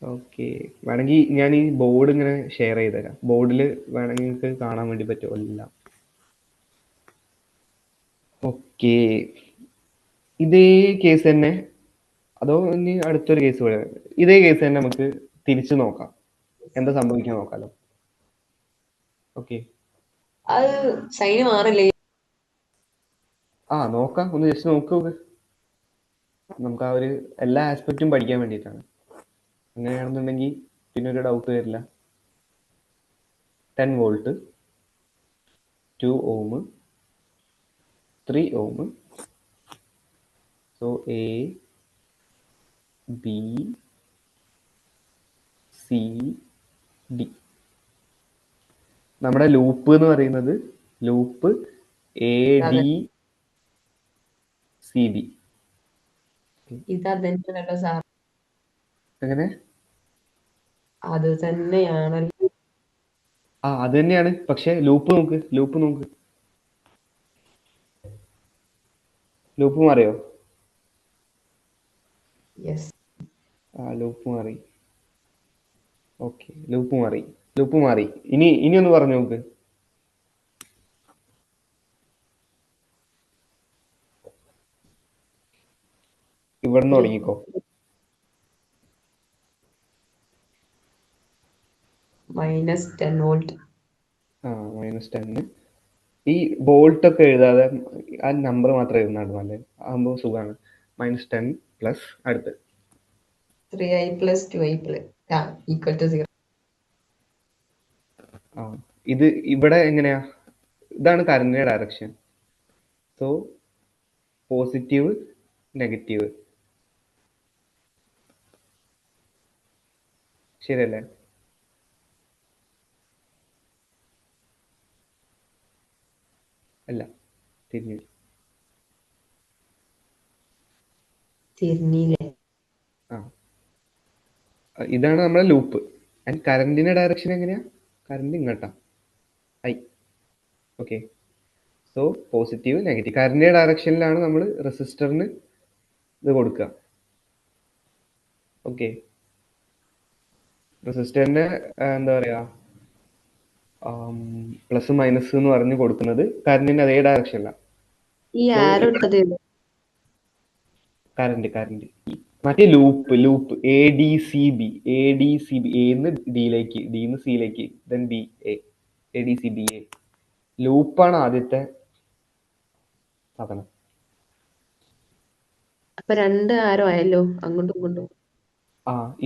Speaker 1: ഓക്കെ, വേണമെങ്കിൽ ഞാൻ ഈ ബോർഡ് ഇങ്ങനെ ഷെയർ ചെയ്ത് തരാം. ബോർഡിൽ വേണമെങ്കിൽ നിങ്ങൾക്ക് കാണാൻ വേണ്ടി പറ്റുമോ എല്ലാം. ഓക്കെ, ഇതേ കേസ് തന്നെ, അതോ ഇനി അടുത്തൊരു കേസ് പോലെ? ഇതേ കേസ് തന്നെ നമുക്ക് തിരിച്ചു നോക്കാം, എന്താ സംഭവിക്കാൻ നോക്കാലോ. ഓക്കെ,
Speaker 2: അത് സൈന് മാറില്ലേ?
Speaker 1: നോക്കാം, ഒന്ന് ജസ്റ്റ് നോക്ക്. നമുക്ക് ആ ഒരു എല്ലാ ആസ്പെക്റ്റും പഠിക്കാൻ വേണ്ടിയിട്ടാണ്. അങ്ങനെയാണെന്നുണ്ടെങ്കിൽ പിന്നെ ഒരു ഡൗട്ട് വരില്ല. 10 volt, 2 ohm, 3 ohm. So A B C D. നമ്മുടെ ലൂപ്പ് എന്ന് പറയുന്നത് loop A D C B.
Speaker 2: ഇതന്നെയാണല്ലോ സാർ.
Speaker 1: എങ്ങനെ?
Speaker 2: അത് തന്നെയാണല്ലോ.
Speaker 1: അത് തന്നെയാണ്, പക്ഷെ ലൂപ്പ് നോക്ക്. ലൂപ്പ് മാറിയോ? ലൂപ്പ് മാറി. ഓക്കെ, ലൂപ്പ് മാറി. ഇനി ഒന്ന് പറഞ്ഞു നോക്ക്. ഇവിടുന്ന് തുടങ്ങിക്കോ.
Speaker 2: -10 വോൾട്ട്.
Speaker 1: -10. ഈ വോൾട്ട് ഒക്കെ എഴുതാതെ ആ നമ്പർ മാത്രം എഴുതുന്നതാണ് നല്ലത്. ആകുമ്പോൾ സുഖമാണ്. -10 പ്ലസ് അടുത്ത്
Speaker 2: 3i + 2i = 0.
Speaker 1: ഇത് ഇവിടെ എങ്ങനെയാ? ഇതാണ് കറന്റിന്റെ ഡയറക്ഷൻ. സോ പോസിറ്റീവ് നെഗറ്റീവ്, ശരിയല്ലേ? അല്ല,
Speaker 2: തിരിഞ്ഞില്ലേ?
Speaker 1: ഇതാണ് നമ്മുടെ ലൂപ്പ്. ആൻഡ് കറന്റിന്റെ ഡയറക്ഷൻ എങ്ങനെയാ? കറന്റ് ഇങ്ങോട്ടാ, I. Okay, so positive negative. കറന്റിന്റെ ഡയറക്ഷനിലാണ് നമ്മൾ റെസിസ്റ്ററിന് ഇത് കൊടുക്കുക. ഓക്കെ, റെസിസ്റ്ററിന്റെ എന്താ പറയാ പ്ലസ് മൈനസ് എന്ന് പറഞ്ഞ് കൊടുക്കുന്നത് കറന്റിന്റെ അതേ ഡയറക്ഷനിലാണ്.
Speaker 2: ഈ ആരോ ഇട്ടത്
Speaker 1: കറന്റ് മറ്റേ loop A D C B. എന്ന് ഡിയിലേക്ക്, ഡിന്ന് സിയിലേക്ക്, then B A D C B A. ലൂപ്പാണ് ആദ്യത്തെ സാധനം.
Speaker 2: അപ്പൊ 2 ആരോ ആയല്ലോ അങ്ങോട്ടും ഇങ്ങോട്ടും.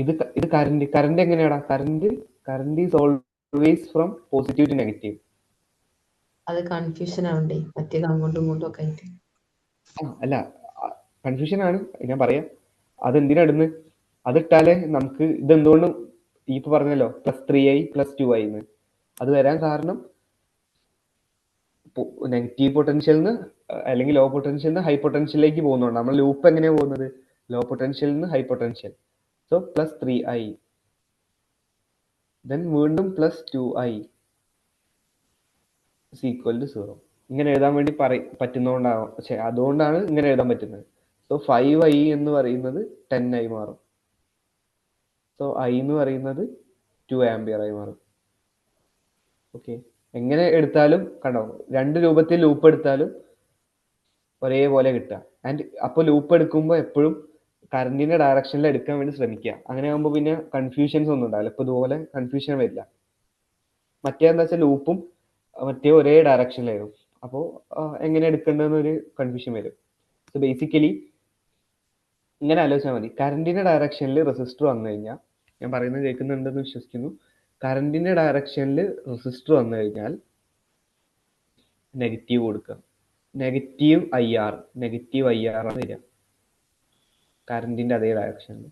Speaker 1: ഇത് കറന്റ് എങ്ങനെയാടാ? Current is always from positive to negative.
Speaker 2: അത് കൺഫ്യൂഷൻ ആവണ്ടേ മറ്റേത് അങ്ങോട്ടും ഇങ്ങോട്ടും ഒക്കെ ആയിട്ട്?
Speaker 1: അല്ല, കൺഫ്യൂഷൻ ആണ്, ഞാൻ പറയാം. അതെന്തിനാ അതിട്ടാലേ നമുക്ക് ഇതെന്തുകൊണ്ടും ഇപ്പൊ പറഞ്ഞല്ലോ +3i + 2i എന്ന്. അത് വരാൻ കാരണം നെഗറ്റീവ് പൊട്ടൻഷ്യലിന് അല്ലെങ്കിൽ ലോ പൊട്ടൻഷ്യലിന് ഹൈ പൊട്ടൻഷ്യലിലേക്ക് പോകുന്നുണ്ട്. നമ്മൾ ലൂപ്പ് എങ്ങനെയാ പോകുന്നത്? ലോ പൊട്ടൻഷ്യലിൽ നിന്ന് high potential. So +3i. Then വീണ്ടും പ്ലസ് 2i ഈക്വൽ ടു 0. ഇങ്ങനെ എഴുതാൻ വേണ്ടി പറ്റുന്നതുകൊണ്ടാണ്, പക്ഷെ അതുകൊണ്ടാണ് ഇങ്ങനെ എഴുതാൻ പറ്റുന്നത്. സോ 5i എന്ന് പറയുന്നത് 10 മാറും. സോ i എന്ന് പറയുന്നത് 2 ആംപിയർ ആയി മാറും. ഓക്കെ, എങ്ങനെ എടുത്താലും കണ്ടോ, രണ്ട് രൂപത്തിൽ ലൂപ്പ് എടുത്താലും ഒരേപോലെ കിട്ടുക. ആൻഡ് അപ്പോൾ ലൂപ്പ് എടുക്കുമ്പോൾ എപ്പോഴും കറണ്ടിന്റെ ഡയറക്ഷനിൽ എടുക്കാൻ വേണ്ടി ശ്രമിക്കുക. അങ്ങനെ ആകുമ്പോൾ പിന്നെ കൺഫ്യൂഷൻസ് ഒന്നും ഉണ്ടാവില്ല. ഇപ്പൊ ഇതുപോലെ കൺഫ്യൂഷൻ വരില്ല. മറ്റേ എന്താ വെച്ചാൽ ലൂപ്പും മറ്റേ ഒരേ ഡയറക്ഷനിലായിരുന്നു, അപ്പോൾ എങ്ങനെ എടുക്കേണ്ടതെന്നൊരു കൺഫ്യൂഷൻ വരും. സോ ബേസിക്കലി ഇങ്ങനെ ആലോചിച്ചാൽ മതി. കറണ്ടിന്റെ ഡയറക്ഷനിൽ റെസിസ്റ്റർ വന്നു കഴിഞ്ഞാൽ, ഞാൻ പറയുന്നത് കേൾക്കുന്നുണ്ടെന്ന് വിശ്വസിക്കുന്നു, കറണ്ടിന്റെ ഡയറക്ഷനിൽ റെസിസ്റ്റർ വന്നു കഴിഞ്ഞാൽ നെഗറ്റീവ് കൊടുക്കുക. നെഗറ്റീവ് ഐ ആർ ആണ് വരിക കറണ്ടിന്റെ അതേ ഡയറക്ഷനിൽ.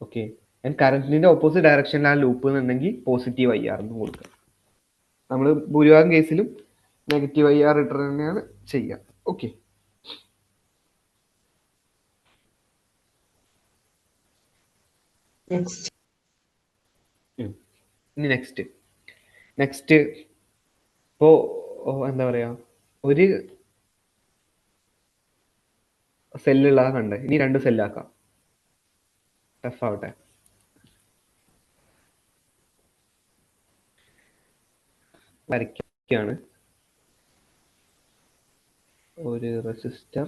Speaker 1: ഓക്കെ, ആൻഡ് കറണ്ടിന്റെ ഓപ്പോസിറ്റ് ഡയറക്ഷനിലാണ് ലൂപ്പ് എന്നുണ്ടെങ്കിൽ പോസിറ്റീവ് ഐ ആർ എന്ന് കൊടുക്കുക. നമ്മൾ ഭൂരിഭാഗം കേസിലും നെഗറ്റീവ് ഐ ആർ ഇട്ട് തന്നെയാണ് ചെയ്യുക. ഓക്കെ, ഇനി നെക്സ്റ്റ് ഇപ്പോ എന്താ പറയാ, ഒരു സെല്ലുള്ള കണ്ടേ, ഇനി 2 സെല്ലാക്കാം. ടഫ് ആവട്ടെ. വരയ്ക്കാണ് ഒരു resistor,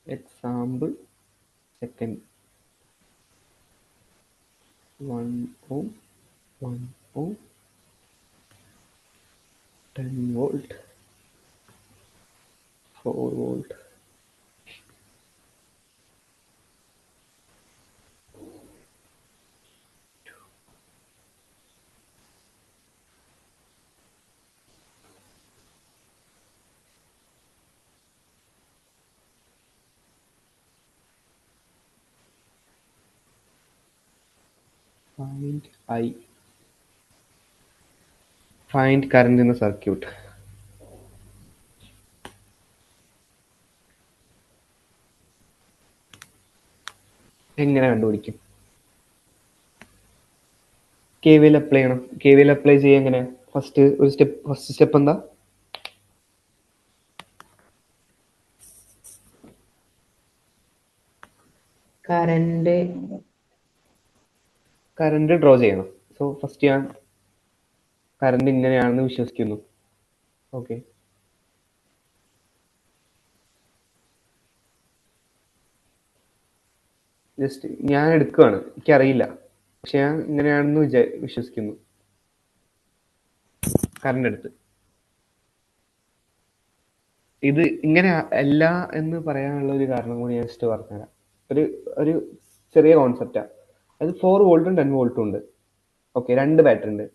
Speaker 1: example second 1 ohm 1 ohm 10 volt 4 volt. Find current in the circuit. എങ്ങനെ കണ്ടുപിടിക്കും? KVL അപ്ലൈ ചെയ്യണം. KVL അപ്ലൈ ചെയ്യാൻ എങ്ങനെ? ഫസ്റ്റ് സ്റ്റെപ്പ് എന്താ? കറണ്ട് ഡ്രോ ചെയ്യണം. സോ ഫസ്റ്റ് ഞാൻ കറണ്ട് ഇങ്ങനെയാണെന്ന് വിശ്വസിക്കുന്നു. ഓക്കെ, ജസ്റ്റ് ഞാൻ എടുക്കുകയാണ്, എനിക്കറിയില്ല, പക്ഷെ ഞാൻ ഇങ്ങനെയാണെന്ന് വിശ്വസിക്കുന്നു. കറണ്ട് എടുത്ത് ഇത് ഇങ്ങനെ അല്ല എന്ന് പറയാനുള്ള ഒരു കാരണം കൂടി ഞാൻ ജസ്റ്റ് പറഞ്ഞുതരാം. ഒരു ചെറിയ കോൺസെപ്റ്റാ. അത് 4 വോൾട്ടും 10 വോൾട്ടും ഉണ്ട്. ഓക്കെ, 2 ബാറ്ററി ഉണ്ട്.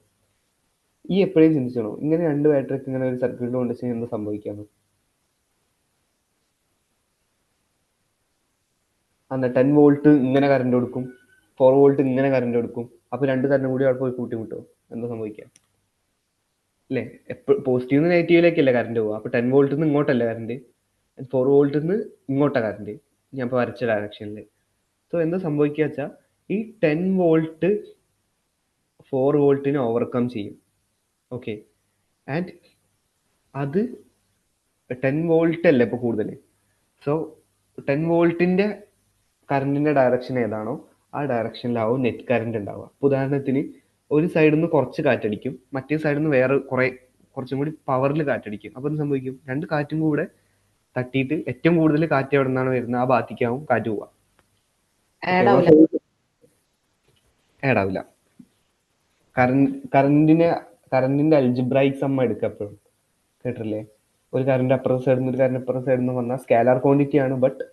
Speaker 1: ഈ എപ്പോഴും ചിന്തിച്ചോ, ഇങ്ങനെ 2 ബാറ്ററിക്ക് ഇങ്ങനെ ഒരു സർക്യൂട്ടിൽ കൊണ്ട് വെച്ചാൽ എന്ത് സംഭവിക്കാന്ന്? അന്ന് 10 വോൾട്ട് ഇങ്ങനെ കറണ്ട് കൊടുക്കും, 4 വോൾട്ട് ഇങ്ങനെ കറണ്ട് കൊടുക്കും. അപ്പൊ 2 കറണ്ട് കൂടി അവിടെ പോയി കൂട്ടിമുട്ടോ, എന്താ സംഭവിക്കാം? അല്ലേ, എപ്പോഴും പോസിറ്റീവ് നെഗറ്റീവിലേക്കല്ലേ കറണ്ട് പോവുക. അപ്പൊ 10 വോൾട്ടിൽ നിന്ന് ഇങ്ങോട്ടല്ലേ കറണ്ട്, 4 വോൾട്ടിൽ നിന്ന് ഇങ്ങോട്ടാ കറണ്ട്, ഞാൻ ഇപ്പൊ വരച്ച ഡയറക്ഷനിൽ. സോ എന്താ സംഭവിക്കുക വെച്ചാൽ, ഈ 10 വോൾട്ട് 4 വോൾട്ടിനെ ഓവർകം ചെയ്യും. ഓക്കെ, ആൻഡ് അത് 10 വോൾട്ട് അല്ലേ ഇപ്പൊ കൂടുതൽ. സോ 10 വോൾട്ടിന്റെ കറണ്ടിന്റെ ഡയറക്ഷൻ ഏതാണോ ആ ഡയറക്ഷനിലാവും നെറ്റ് കറണ്ട് ഉണ്ടാവുക. ഉദാഹരണത്തിന് ഒരു സൈഡിൽ നിന്ന് കുറച്ച് കാറ്റടിക്കും, മറ്റേ സൈഡിൽ നിന്ന് വേറെ കുറച്ചും കൂടി പവറിൽ കാറ്റടിക്കും. അപ്പൊ എന്ത് സംഭവിക്കും? 2 കാറ്റും കൂടെ തട്ടിയിട്ട് ഏറ്റവും കൂടുതൽ കാറ്റ് എവിടെ നിന്നാണ് വരുന്നത് ആ ഭാഗത്തേക്കാവും കാറ്റ് പോവുക. ആഡ് ആവില്ല. കറണ്ടിന്റെ അൽജിബ്രൈക് സം എടുക്കുക എപ്പോഴും, കേട്ടില്ലേ? ഒരു കറണ്ട് അപ്പുറ സൈഡിൽ നിന്ന് ഒരു കറണ്ട് അപ്പുറ സൈഡിൽ നിന്ന് വന്നാൽ സ്കാലാർ ക്വാണ്ടിറ്റി ആണ്, ബട്ട്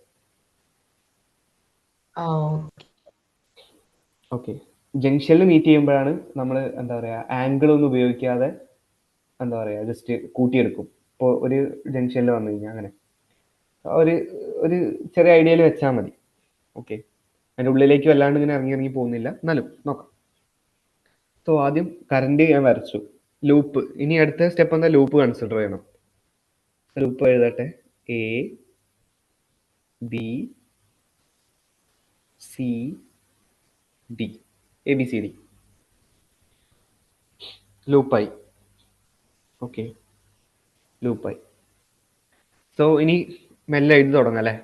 Speaker 1: ഓക്കെ ജംഗ്ഷനിൽ മീറ്റ് ചെയ്യുമ്പോഴാണ് നമ്മൾ എന്താ പറയാ ആംഗിൾ ഒന്നും ഉപയോഗിക്കാതെ എന്താ പറയുക ജസ്റ്റ് കൂട്ടിയെടുക്കും. ഇപ്പോൾ ഒരു ജംഗ്ഷനിൽ വന്നു കഴിഞ്ഞാൽ അങ്ങനെ ഒരു ഒരു ചെറിയ ഐഡിയയിൽ വെച്ചാൽ മതി. ഓക്കെ, അതിൻ്റെ ഉള്ളിലേക്ക് വല്ലാണ്ട് ഇങ്ങനെ ഇറങ്ങി ഇറങ്ങി പോകുന്നില്ല, എന്നാലും നോക്കാം. സോ ആദ്യം കറണ്ട് ഞാൻ വരച്ചു, ലൂപ്പ്. ഇനി അടുത്ത സ്റ്റെപ്പ് എന്താ, ലൂപ്പ് കൺസിഡർ ചെയ്യണം. ലൂപ്പ് എഴുതട്ടെ, A B C D, A B C D ലൂപ്പായി. ഓക്കെ, ലൂപ്പായി. സോ ഇനി മെല്ലെ എഴുതി തുടങ്ങാം അല്ലേ.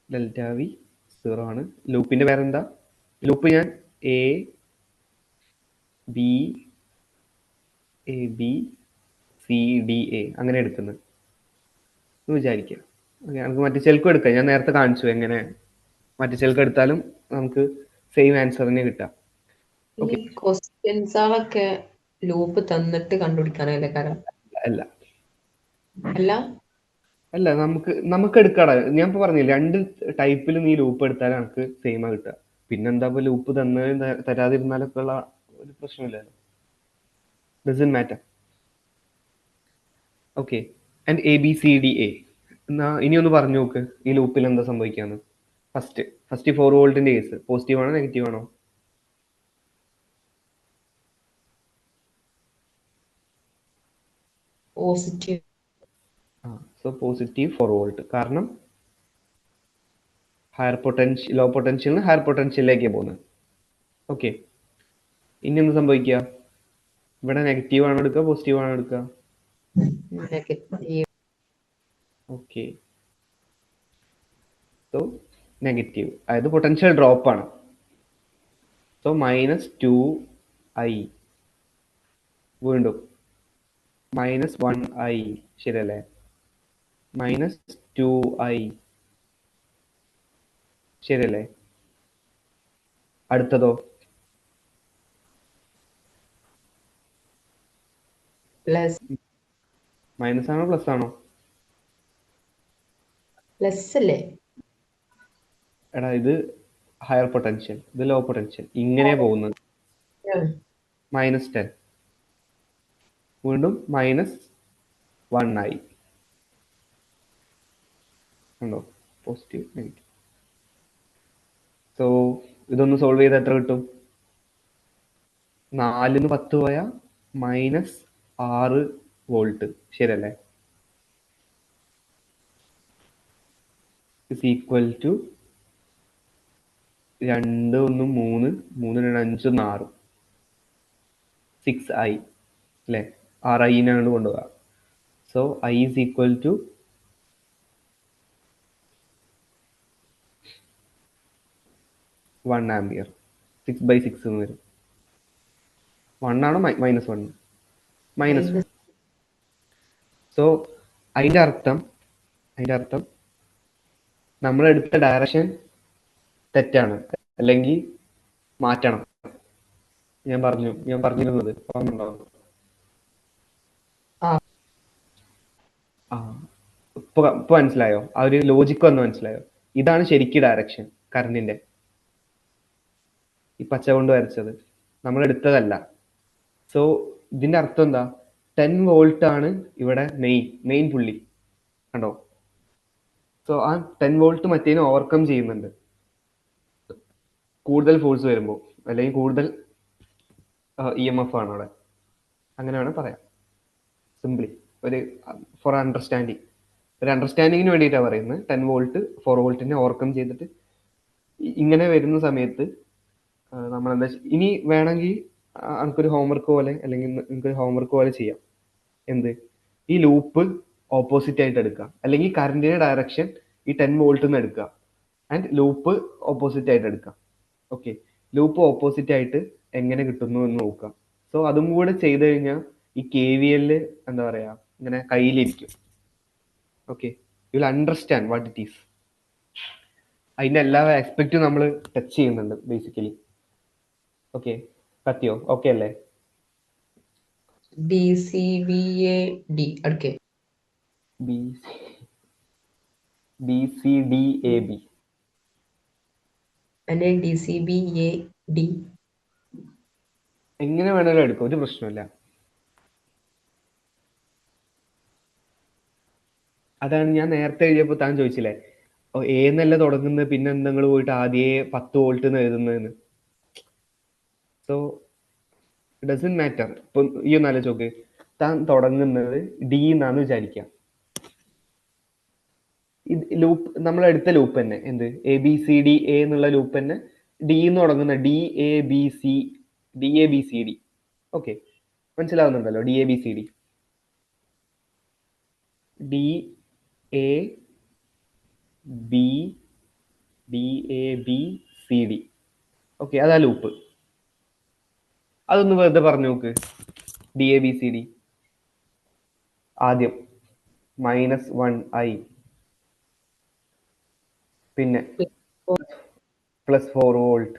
Speaker 1: ഡെൽറ്റ വി 0 ആണ്. ലൂപ്പിന്റെ പേരെന്താ, ലൂപ്പ് ഞാൻ A B C D A അങ്ങനെ എടുക്കുന്നത് എന്ന് വിചാരിക്കുക. ഓക്കെ, നമുക്ക് മറ്റേ ചെൽക്കും എടുക്കാം. ഞാൻ നേരത്തെ കാണിച്ചു എങ്ങനെ മറ്റേ ചെൽക്ക് എടുത്താലും നമുക്ക് സെയിം ആൻസറിന് കിട്ടാം.
Speaker 2: ഈ ക്വസ്റ്റ്യൻസുകളൊക്കെ ലൂപ്പ് തന്നിട്ട് കണ്ടുപിടിക്കാനല്ലേ കാരണം?
Speaker 1: അല്ല
Speaker 2: അല്ല,
Speaker 1: അല്ല, നമുക്ക് എടുക്കാടാ. ഞാൻ ഇപ്പൊ പറഞ്ഞില്ല, 2 ടൈപ്പിൽ നീ ലൂപ്പ് എടുത്താലും നമുക്ക് സെയിം ആ കിട്ടുക. പിന്നെന്താ ഇപ്പൊ ലൂപ്പ് തരാതിരുന്നാലൊക്കെ ഉള്ള ഒരു പ്രശ്നമില്ലല്ലോ. Doesn't matter. Okay, and A B C D A. എന്നാ ഇനി ഒന്ന് പറഞ്ഞു നോക്ക് ഈ ലൂപ്പിൽ എന്താ സംഭവിക്കാന്ന്. ഫസ്റ്റ് 4 വോൾട്ടിന്റെ കേസ് പോസിറ്റീവ് ആണോ നെഗറ്റീവ് ആണോ?
Speaker 2: പോസിറ്റീവ്.
Speaker 1: സോ പോസിറ്റീവ് 4 വോൾട്ട്, കാരണം ലോ പൊട്ടൻഷ്യലിന് ഹയർ പൊട്ടൻഷ്യലിലേക്ക് പോകുന്നത്. ഓക്കെ, ഇനി എന്ത് സംഭവിക്കുക, ഇവിടെ നെഗറ്റീവ് ആണോ എടുക്കുക പോസിറ്റീവ് ആണോ എടുക്കുക?
Speaker 2: നെഗറ്റീവ്.
Speaker 1: ഓക്കെ, സോ നെഗറ്റീവ്, അതായത് പൊട്ടൻഷ്യൽ ഡ്രോപ്പ് ആണ്. സോ -2i, വീണ്ടും -1i, ശരിയല്ലേ? -2i, ശരിയല്ലേ? അടുത്തതോ
Speaker 2: പ്ലസ്.
Speaker 1: മൈനസ് ആണോ പ്ലസ് ആണോ?
Speaker 2: പ്ലസ് അല്ലേ?
Speaker 1: എടാ ഇത് ഹയർ പൊട്ടൻഷ്യൽ, ഇത് ലോ പൊട്ടൻഷ്യൽ, ഇങ്ങനെ പോകുന്നത്. -10, വീണ്ടും -1i ഉണ്ടോ, പോസിറ്റീവ് നെഗറ്റീവ്. സോ ഇതൊന്ന് സോൾവ് ചെയ്താൽ എത്ര കിട്ടും? 4 10 പോയാൽ -6 വോൾട്ട്, ശരിയല്ലേ? ഇസ് ഈക്വൽ ടു 2 1 3 3 2 5 6 6i അല്ലേ? 6i കൊണ്ടുപോകാം. So i is equal to 1 ampere. 6/6 എന്ന് വരും. 1 ആണോ -1? -1. സോ അതിന്റെ അർത്ഥം നമ്മൾ എടുത്ത ഡയറക്ഷൻ തെറ്റാണ്, അല്ലെങ്കിൽ മാറ്റണം. ഞാൻ പറഞ്ഞിരുന്നത് ഓർമ്മയുണ്ടോ? ഇപ്പൊ മനസ്സിലായോ? ആ ഒരു ലോജിക്ക് വന്ന് മനസ്സിലായോ? ഇതാണ് ശരിക്കും ഡയറക്ഷൻ കറണ്ടിന്റെ. ഈ പച്ച കൊണ്ട് വരച്ചത് നമ്മൾ എടുത്തതല്ല. സോ ഇതിന്റെ അർത്ഥം എന്താ, 10 വോൾട്ട് ആണ് ഇവിടെ മെയിൻ പുള്ളി, കണ്ടോ? സോ ആ 10 വോൾട്ട് മറ്റേതിനെ ഓവർകം ചെയ്യുന്നുണ്ട് കൂടുതൽ ഫോഴ്സ് വരുമ്പോൾ, അല്ലെങ്കിൽ കൂടുതൽ EMF ആണ് അവിടെ. അങ്ങനെ വേണം പറയാം സിംപ്ലി. ഒരു ഫോർ അണ്ടർസ്റ്റാൻഡിങ്ങിന് വേണ്ടിയിട്ടാണ് പറയുന്നത്. 10 വോൾട്ട് 4 വോൾട്ടിനെ ഓവർകം ചെയ്തിട്ട് ഇങ്ങനെ വരുന്ന സമയത്ത് നമ്മൾ എന്താ, ഇനി വേണമെങ്കിൽ നമുക്കൊരു ഹോംവർക്ക് പോലെ, അല്ലെങ്കിൽ നിങ്ങൾക്കൊരു ഹോംവർക്ക് പോലെ ചെയ്യാം. എന്ത്, ഈ ലൂപ്പ് ഓപ്പോസിറ്റ് ആയിട്ട് എടുക്കുക, അല്ലെങ്കിൽ കറണ്ടിന്റെ ഡയറക്ഷൻ ഈ 10 വോൾട്ടിൽ നിന്ന് എടുക്കുക, ആൻഡ് ലൂപ്പ് ഓപ്പോസിറ്റ് ആയിട്ട് എടുക്കുക. ഓക്കെ, ലൂപ്പ് ഓപ്പോസിറ്റ് ആയിട്ട് എങ്ങനെ കിട്ടുന്നു എന്ന് നോക്കാം. സോ അതും കൂടെ ചെയ്ത് കഴിഞ്ഞാൽ ഈ KVL എന്താ പറയാ, ഇങ്ങനെ കയ്യിലിരിക്കും. Okay, you will understand what it is. അതിന്റെ എല്ലാ ആസ്പെക്റ്റും നമ്മൾ ടച്ച് ചെയ്യുന്നുണ്ട് ബേസിക്കലി. ഓക്കെ, കത്തിയോ? ഓക്കെ അല്ലേ?
Speaker 2: BCBAD അടുക്കെ
Speaker 1: BCDAB
Speaker 2: DCBAD
Speaker 1: എങ്ങനെ വേണമെങ്കിലും എടുക്കാം, ഒരു പ്രശ്നമില്ല. അതാണ് ഞാൻ നേരത്തെ എഴുതിയപ്പോൾ താൻ ചോദിച്ചില്ലേ, ഏന്നല്ല തുടങ്ങുന്നത്, പിന്നെ നിങ്ങൾ പോയിട്ട് ആദ്യമേ 10 വോൾട്ട് എന്ന് എഴുതുന്നതെന്ന്. So doesn't matter. ഇപ്പം ഈ ഒന്ന് ആലോചിച്ച് നോക്ക്, താൻ തുടങ്ങുന്നത് ഡി എന്നാന്ന് വിചാരിക്കാം. ലൂപ്പ് നമ്മൾ എടുത്ത ലൂപ്പ് തന്നെ, എന്ത് A B C D A എന്നുള്ള ലൂപ്പ് തന്നെ ഡി എന്ന് തുടങ്ങുന്ന D A B C D. Okay, മനസ്സിലാവുന്നുണ്ടല്ലോ? D A B C D, D A B D A B C D. Okay, അതാ ലൂപ്പ്. അതൊന്ന് വെറുതെ പറഞ്ഞു നോക്ക്. D A B C D ആദ്യം -1i, പിന്നെ +4 വോൾട്ട്,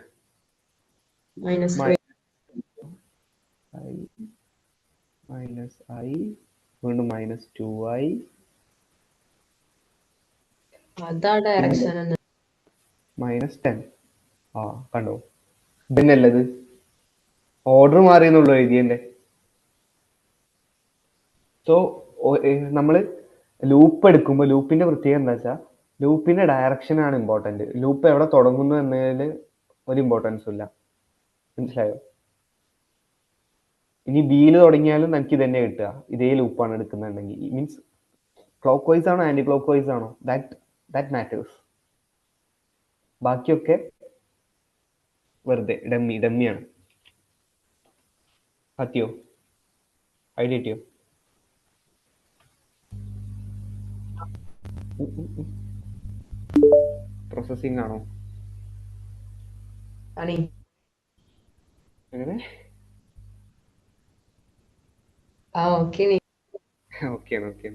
Speaker 2: -3.
Speaker 1: -i, വീണ്ടും -2i,
Speaker 2: അതാ ഡയറക്ഷൻ
Speaker 1: -10. ആ കണ്ടോ, ഇതന്നെയല്ലത്, ഓർഡർ മാറിയെന്നുള്ളൂ എഴുതിയല്ലേ. സോ നമ്മൾ ലൂപ്പ് എടുക്കുമ്പോൾ ലൂപ്പിന്റെ പ്രത്യേകത എന്താ വെച്ചാൽ, ലൂപ്പിന്റെ ഡയറക്ഷൻ ആണ് ഇമ്പോർട്ടന്റ്. ലൂപ്പ് എവിടെ തുടങ്ങുന്നു എന്നതിൽ ഒരു ഇമ്പോർട്ടൻസും ഇല്ല. മനസ്സിലായോ? ഇനി ബിയിൽ തുടങ്ങിയാലും എനിക്ക് ഇതന്നെ കിട്ടുക, ഇതേ ലൂപ്പാണ് എടുക്കുന്നുണ്ടെങ്കിൽ. മീൻസ് ക്ലോക്ക് വൈസ് ആണോ ആന്റി ക്ലോക്ക് വൈസ് ആണോ, ദാറ്റ് മാറ്റേഴ്സ്. ബാക്കിയൊക്കെ വെറുതെ ഡമ്മിയാണ്. പറ്റിയോ? ഐഡിയ കിട്ടിയോ? പ്രോസസിങ് ആണോ?
Speaker 2: ആണ്.
Speaker 1: എങ്ങനെ?
Speaker 2: Okay
Speaker 1: okay okay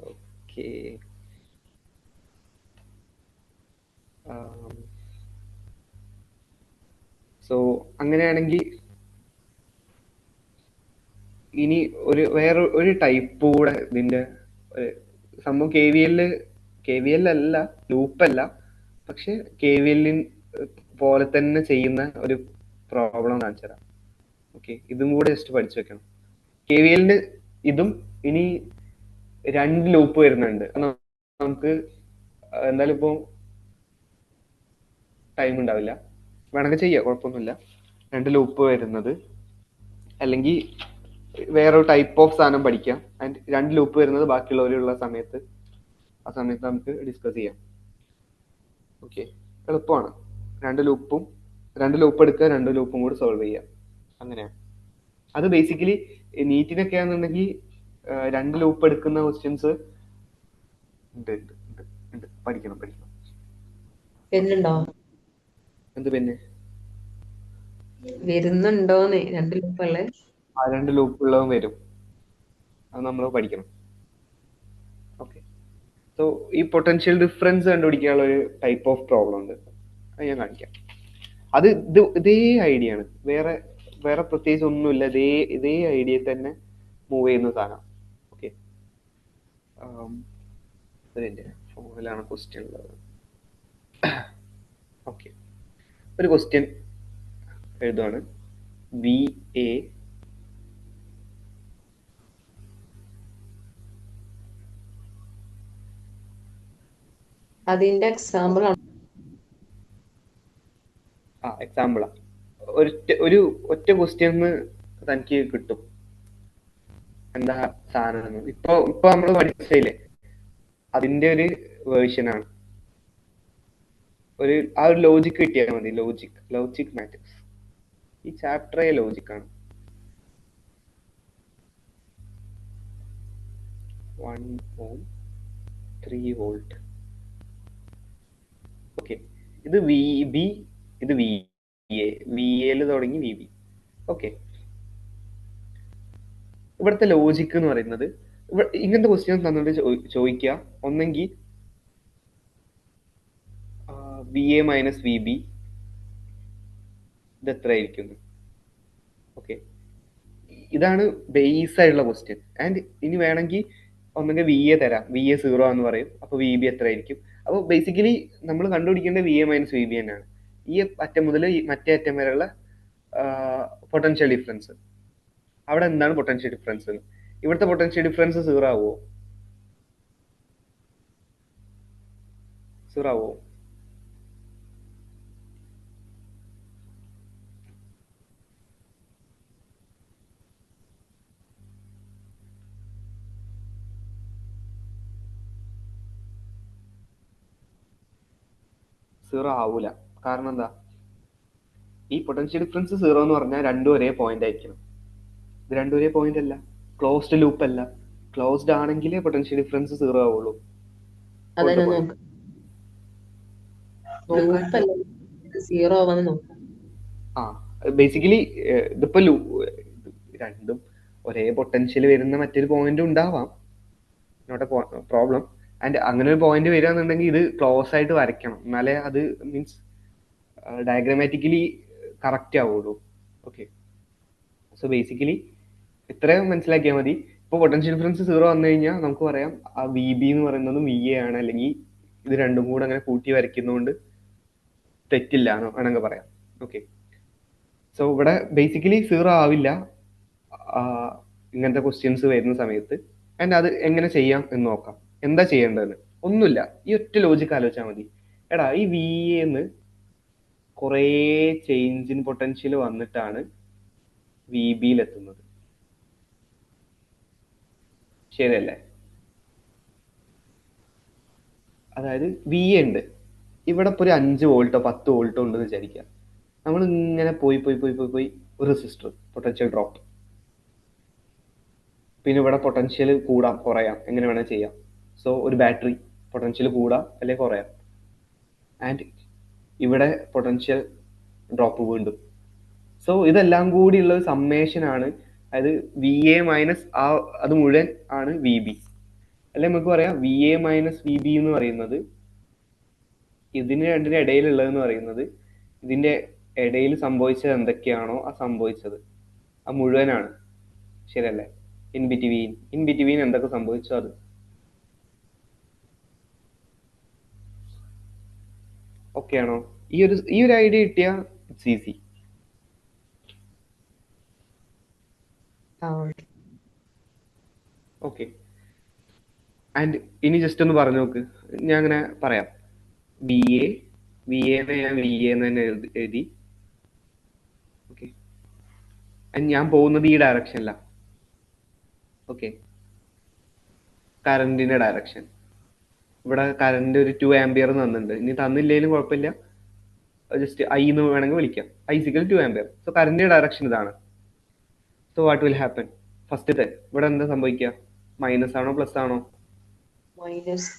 Speaker 1: okay. So അങ്ങനെയാണെങ്കിൽ ഇനി വേറെ ഒരു ടൈപ്പ് കൂടെ ഇതിന്റെ സംഭവം കെ വി എൽ അല്ല, ലൂപ്പല്ല, പക്ഷെ കെ വി എല്ലിൻ പോലെ തന്നെ ചെയ്യുന്ന ഒരു പ്രോബ്ലം കാണിച്ചു തരാം. ഓക്കെ, ഇതും കൂടെ ജസ്റ്റ് പഠിച്ചു വെക്കണം. കെ വി എല്ലിന് ഇതും ഇനി 2 ലൂപ്പ് വരുന്നുണ്ട്. നമുക്ക് എന്തായാലും ഇപ്പൊ ടൈം ഉണ്ടാവില്ല, വേണമെങ്കിൽ ചെയ്യാം, കുഴപ്പമൊന്നുമില്ല. 2 ലൂപ്പ് വരുന്നത്, അല്ലെങ്കിൽ വേറൊരു ടൈപ്പ് ഓഫ് സാധനം പഠിക്കാം. ആൻഡ് 2 ലൂപ്പ് വരുന്നത് ബാക്കിയുള്ളവരുള്ള സമയത്ത്, ആ സമയത്ത് നമുക്ക് ഡിസ്കസ് ചെയ്യാം. ഓക്കെ, എളുപ്പമാണ്. 2 ലൂപ്പ് എടുക്കുക, 2 ലൂപ്പും കൂടി സോൾവ് ചെയ്യാം. അങ്ങനെയാണ് അത്. ബേസിക്കലി നീറ്റിനൊക്കെ ആണെന്നുണ്ടെങ്കിൽ 2 ലൂപ്പ് എടുക്കുന്ന ക്വസ്റ്റ്യൻസ് ഉണ്ട്. പഠിക്കണം.
Speaker 2: പെണ്ണുണ്ടോ?
Speaker 1: എന്ത് പിന്നെ
Speaker 2: വരുന്നുണ്ടോന്ന് 2 ലൂപ്പുള്ളേ?
Speaker 1: ആ 2 ലൂപ്പുള്ളതും വരും, അത് നമ്മൾ പഠിക്കണം. ഓക്കെ, സോ ഈ പൊട്ടൻഷ്യൽ ഡിഫറൻസ് കണ്ടുപിടിക്കാനുള്ള ഒരു ടൈപ്പ് ഓഫ് പ്രോബ്ലം ഉണ്ട്, അത് ഞാൻ കാണിക്കാം. അത് ഇതേ ഐഡിയ ആണ്, വേറെ പ്രത്യേകിച്ച് ഒന്നുമില്ല. ഇതേ ഐഡിയ തന്നെ മൂവ് ചെയ്യുന്ന സാധനം. ഓക്കെ, ഫോണിലാണ് ക്വസ്റ്റ്യൻ ഉള്ളത്. ഓക്കെ, ഒരു ക്വസ്റ്റ്യൻ എഴുതുവാണ്. വി എ
Speaker 2: അതിന്റെ എക്സാമ്പിൾ ആണ്.
Speaker 1: എക്സാമ്പിളാ. ഒറ്റ ക്വസ്റ്റ്യൻ തനിക്ക് കിട്ടും എന്താ സാധനം. ഇപ്പൊ നമ്മൾ പഠിച്ചില്ലേ, അതിന്റെ ഒരു വേർഷൻ ആണ്. ആ ഒരു ലോജിക് കിട്ടിയാൽ മതി. Logic matters. ഈ ചാപ്റ്ററേ ലോജിക് ആണ്. 1 ohm 3 volt. ഓക്കെ, ഇത് വി ബി, ഇത് വി എ. വി എയിൽ തുടങ്ങി വി ബി. ഓക്കെ, ഇവിടുത്തെ ലോജിക് എന്ന് പറയുന്നത്, ഇങ്ങനത്തെ ക്വസ്റ്റ്യൻ തന്നിട്ട് ചോദിക്കുക, ഒന്നെങ്കിൽ V A minus V B ഇത് എത്ര ആയിരിക്കും. ഓക്കെ, ഇതാണ് ബേസ് ആയിട്ടുള്ള ക്വസ്റ്റ്യൻ. ആൻഡ് ഇനി വേണമെങ്കിൽ ഒന്നെങ്കിൽ വി എ തരാം, വി എ 0 എന്ന് പറയും, അപ്പൊ വി ബി എത്ര ആയിരിക്കും. അപ്പോൾ ബേസിക്കലി നമ്മൾ കണ്ടുപിടിക്കേണ്ടത് V A minus V B തന്നെയാണ്. ഈ അറ്റം മുതൽ മറ്റേ അറ്റം വരെയുള്ള പൊട്ടൻഷ്യൽ ഡിഫറൻസ്. അവിടെ എന്താണ് പൊട്ടൻഷ്യൽ ഡിഫറൻസ്? ഇവിടുത്തെ പൊട്ടൻഷ്യൽ ഡിഫറൻസ് സീറോ ആവുമോ? സീറോ ആവുമോ? സീറോ ആവൂല. കാരണം എന്താ? ഈ പൊട്ടൻഷ്യൽ ഡിഫറൻസ് സീറോ എന്ന് പറഞ്ഞാൽ രണ്ടും ഒരേ പോയിന്റ് ആയിരിക്കണം. ഇത് രണ്ടും ഒരേ പോയിന്റ് അല്ല, ക്ലോസ്ഡ് ലൂപ്പ് അല്ല. ക്ലോസ്ഡ് ആണെങ്കിലേ പൊട്ടൻഷ്യൽ ഡിഫറൻസ് സീറോ ആവുള്ളൂ.
Speaker 2: അതന്നെ നോക്കാം. സീറോ ആവാന്ന് നോക്കാം.
Speaker 1: ആ ബേസിക്കലി ഇതിപ്പോ രണ്ടും ഒരേ പൊട്ടൻഷ്യൽ വരുന്ന മറ്റൊരു പോയിന്റ് ഉണ്ടാവാം, നോട്ട് എ പ്രോബ്ലം. ആൻഡ് അങ്ങനെ ഒരു പോയിന്റ് വരികയാണെന്നുണ്ടെങ്കിൽ ഇത് ക്ലോസ് ആയിട്ട് വരയ്ക്കണം, എന്നാലേ അത് മീൻസ് ഡയഗ്രാമാറ്റിക്കലി കറക്റ്റ് ആവുള്ളൂ. ഓക്കെ, സോ ബേസിക്കലി ഇത്രയും മനസ്സിലാക്കിയാൽ മതി. ഇപ്പോൾ പൊട്ടൻഷ്യൽ ഡിഫറൻസ് സീറോ വന്നു കഴിഞ്ഞാൽ നമുക്ക് പറയാം ആ വി ബി എന്ന് പറയുന്നത് വി എ ആണ്, അല്ലെങ്കിൽ ഇത് രണ്ടും കൂടെ അങ്ങനെ കൂട്ടി വരയ്ക്കുന്നതുകൊണ്ട് തെറ്റില്ല എന്ന് വേണമെങ്കിൽ പറയാം. ഓക്കെ, സോ ഇവിടെ ബേസിക്കലി സീറോ ആവില്ല ഇങ്ങനത്തെ ക്വസ്റ്റ്യൻസ് വരുന്ന സമയത്ത്. ആൻഡ് അത് എങ്ങനെ ചെയ്യാം എന്ന് നോക്കാം. എന്താ ചെയ്യേണ്ടതെന്ന് ഒന്നുമില്ല, ഈ ഒറ്റ ലോജിക്ക് ആലോചിച്ചാൽ മതി. എടാ ഈ വി എന്ന് കുറേ ചേഞ്ച് ഇൻ പൊട്ടൻഷ്യൽ വന്നിട്ടാണ് വി ബിയിൽ എത്തുന്നത്, ശരിയല്ലേ? അതായത് വി എ ഉണ്ട്, ഇവിടെ ഇപ്പോൾ ഒരു 5 വോൾട്ടോ 10 വോൾട്ടോ ഉണ്ടെന്ന് വിചാരിക്കുക. നമ്മൾ ഇങ്ങനെ പോയി പോയി പോയി പോയി പോയി ഒരു റെസിസ്റ്റർ പൊട്ടൻഷ്യൽ ഡ്രോപ്പ്, പിന്നെ ഇവിടെ പൊട്ടൻഷ്യൽ കൂടാം കുറയാം, എങ്ങനെ വേണേൽ ചെയ്യാം. സോ ഒരു ബാറ്ററി പൊട്ടൻഷ്യൽ കൂടാം അല്ലെങ്കിൽ കുറയാം. ആൻഡ് ഇവിടെ പൊട്ടൻഷ്യൽ ഡ്രോപ്പ് വീണ്ടും. സോ ഇതെല്ലാം കൂടിയുള്ള ഒരു സമ്മേഷൻ ആണ്, അതായത് വി എ മൈനസ് അത് മുഴുവൻ ആണ് വി ബി. അല്ലെ നമുക്ക് പറയാം V A minus V B എന്ന് പറയുന്നത് ഇതിന് രണ്ടിന് ഇടയിലുള്ളതെന്ന് പറയുന്നത് ഇതിന്റെ ഇടയിൽ സംഭവിച്ചത് എന്തൊക്കെയാണോ ആ സംഭവിച്ചത് ആ മുഴുവനാണ്, ശരിയല്ലേ? ഇൻ ബിറ്റ്വീൻ എന്തൊക്കെ സംഭവിച്ചോ അത്. ഓക്കെ ആണോ? ഈ ഒരു ഐഡിയ കിട്ടിയ ഇറ്റ്സ് ഈസി. ഓക്കെ, ആൻഡ് ഇനി ജസ്റ്റ് ഒന്ന് പറഞ്ഞു നോക്ക്. ഞാൻ അങ്ങനെ പറയാം, വി എ ഞാൻ വി എന്ന് തന്നെ എഴുതി. ഓക്കെ, ആൻഡ് ഞാൻ പോകുന്നത് ഈ ഡയറക്ഷനില. ഓക്കെ, കറണ്ടിന്റെ ഡയറക്ഷൻ. ഇവിടെ കറണ്ട് ഒരു 2 ആംപിയർ തന്നിട്ടുണ്ട്. ഇനി തന്നില്ലെങ്കിലും കുഴപ്പമില്ല, ജസ്റ്റ് ഐ എന്ന് വേണമെങ്കിൽ വിളിക്കാം. ഐ സിക്കൽ 2 ആംപിയർ. സോ കറണ്ടിന്റെ ഡയറക്ഷൻ ഇതാണ്. So what will happen? ഫസ്റ്റത്തെ ഇവിടെ എന്താ സംഭവിക്കുക? മൈനസ് ആണോ പ്ലസ് ആണോ? Minus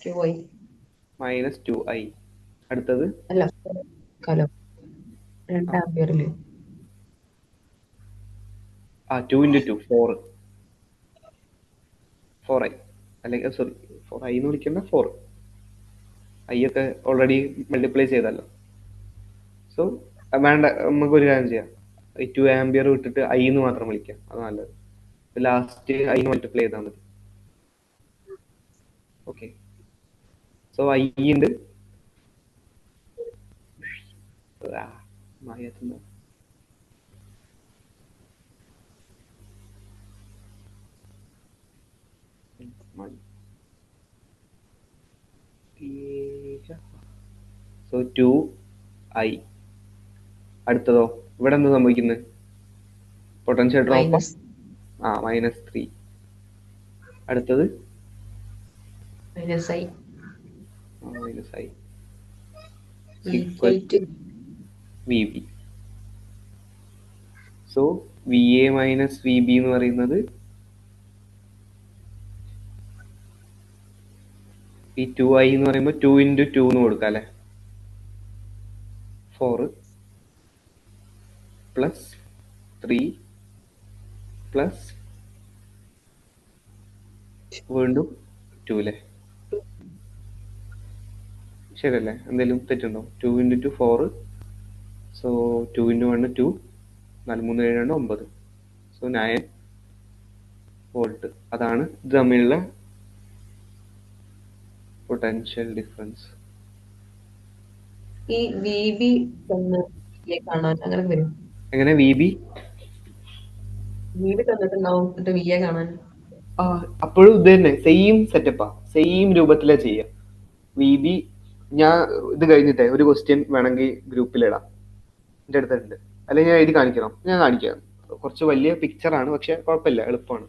Speaker 1: 2i. അടുത്തത്
Speaker 2: അല്ല 2 ആംപിയറില്
Speaker 1: 2 into 2 4i, അല്ലെങ്കിൽ സോറി 4i എന്ന് വിളിക്കേണ്ട 4. ഐ ഒക്കെ ഓൾറെഡി മൾട്ടിപ്ലൈ ചെയ്തല്ലോ. സോ വേണ്ട, നമുക്കൊരു കാര്യം ചെയ്യാം, 2 ആംപിയർ വിട്ടിട്ട് ഐ എന്ന് മാത്രം വിളിക്കാം, അത് നല്ലത്. ലാസ്റ്റ് ഐ മൾട്ടിപ്ലൈ ചെയ്താൽ മതി. ഓക്കെ, സോ ഐ ഉണ്ട്. So 2i. അടുത്തതോ ഇവിടെ എന്താ സംഭവിക്കുന്നത്? Potential drop -3. അടുത്തത്
Speaker 2: -i
Speaker 1: V B. So V A minus V B എന്ന് പറയുന്നത് ഈ 2i എന്ന് പറയുമ്പോൾ 2 into 2 എന്ന് കൊടുക്കാം അല്ലെ? 4 plus 3 plus വീണ്ടും 2 അല്ലേ? ശരിയല്ലേ? എന്തെങ്കിലും തെറ്റുണ്ടോ? 2 into 2 4. So 2 into 1 2, 4 3 7 2 9. So 9 volt. അതാണ് ഇത് തമ്മിലുള്ള പൊട്ടൻഷ്യൽ ഡിഫറൻസ്.
Speaker 2: ഈ വി ബി കാണാൻ അങ്ങനെ വരും.
Speaker 1: എങ്ങനെ വി ബി
Speaker 2: വീട് തന്നിട്ടുണ്ടാവും എന്നിട്ട് വിയെ കാണാൻ.
Speaker 1: അപ്പോഴും ഇത് തന്നെ സെയിം സെറ്റപ്പാ, സെയിം രൂപത്തിലാ ചെയ്യുക. വി ബി ഞാൻ ഇത് കഴിഞ്ഞിട്ടേ ഒരു ക്വസ്റ്റ്യൻ വേണമെങ്കിൽ ഗ്രൂപ്പിലിടാം, എൻ്റെ അടുത്തുണ്ട്. അല്ലെങ്കിൽ ഞാൻ എഴുതി കാണിക്കണം, ഞാൻ കാണിക്കാം. കുറച്ച് വലിയ പിക്ചറാണ്, പക്ഷെ കുഴപ്പമില്ല, എളുപ്പമാണ്.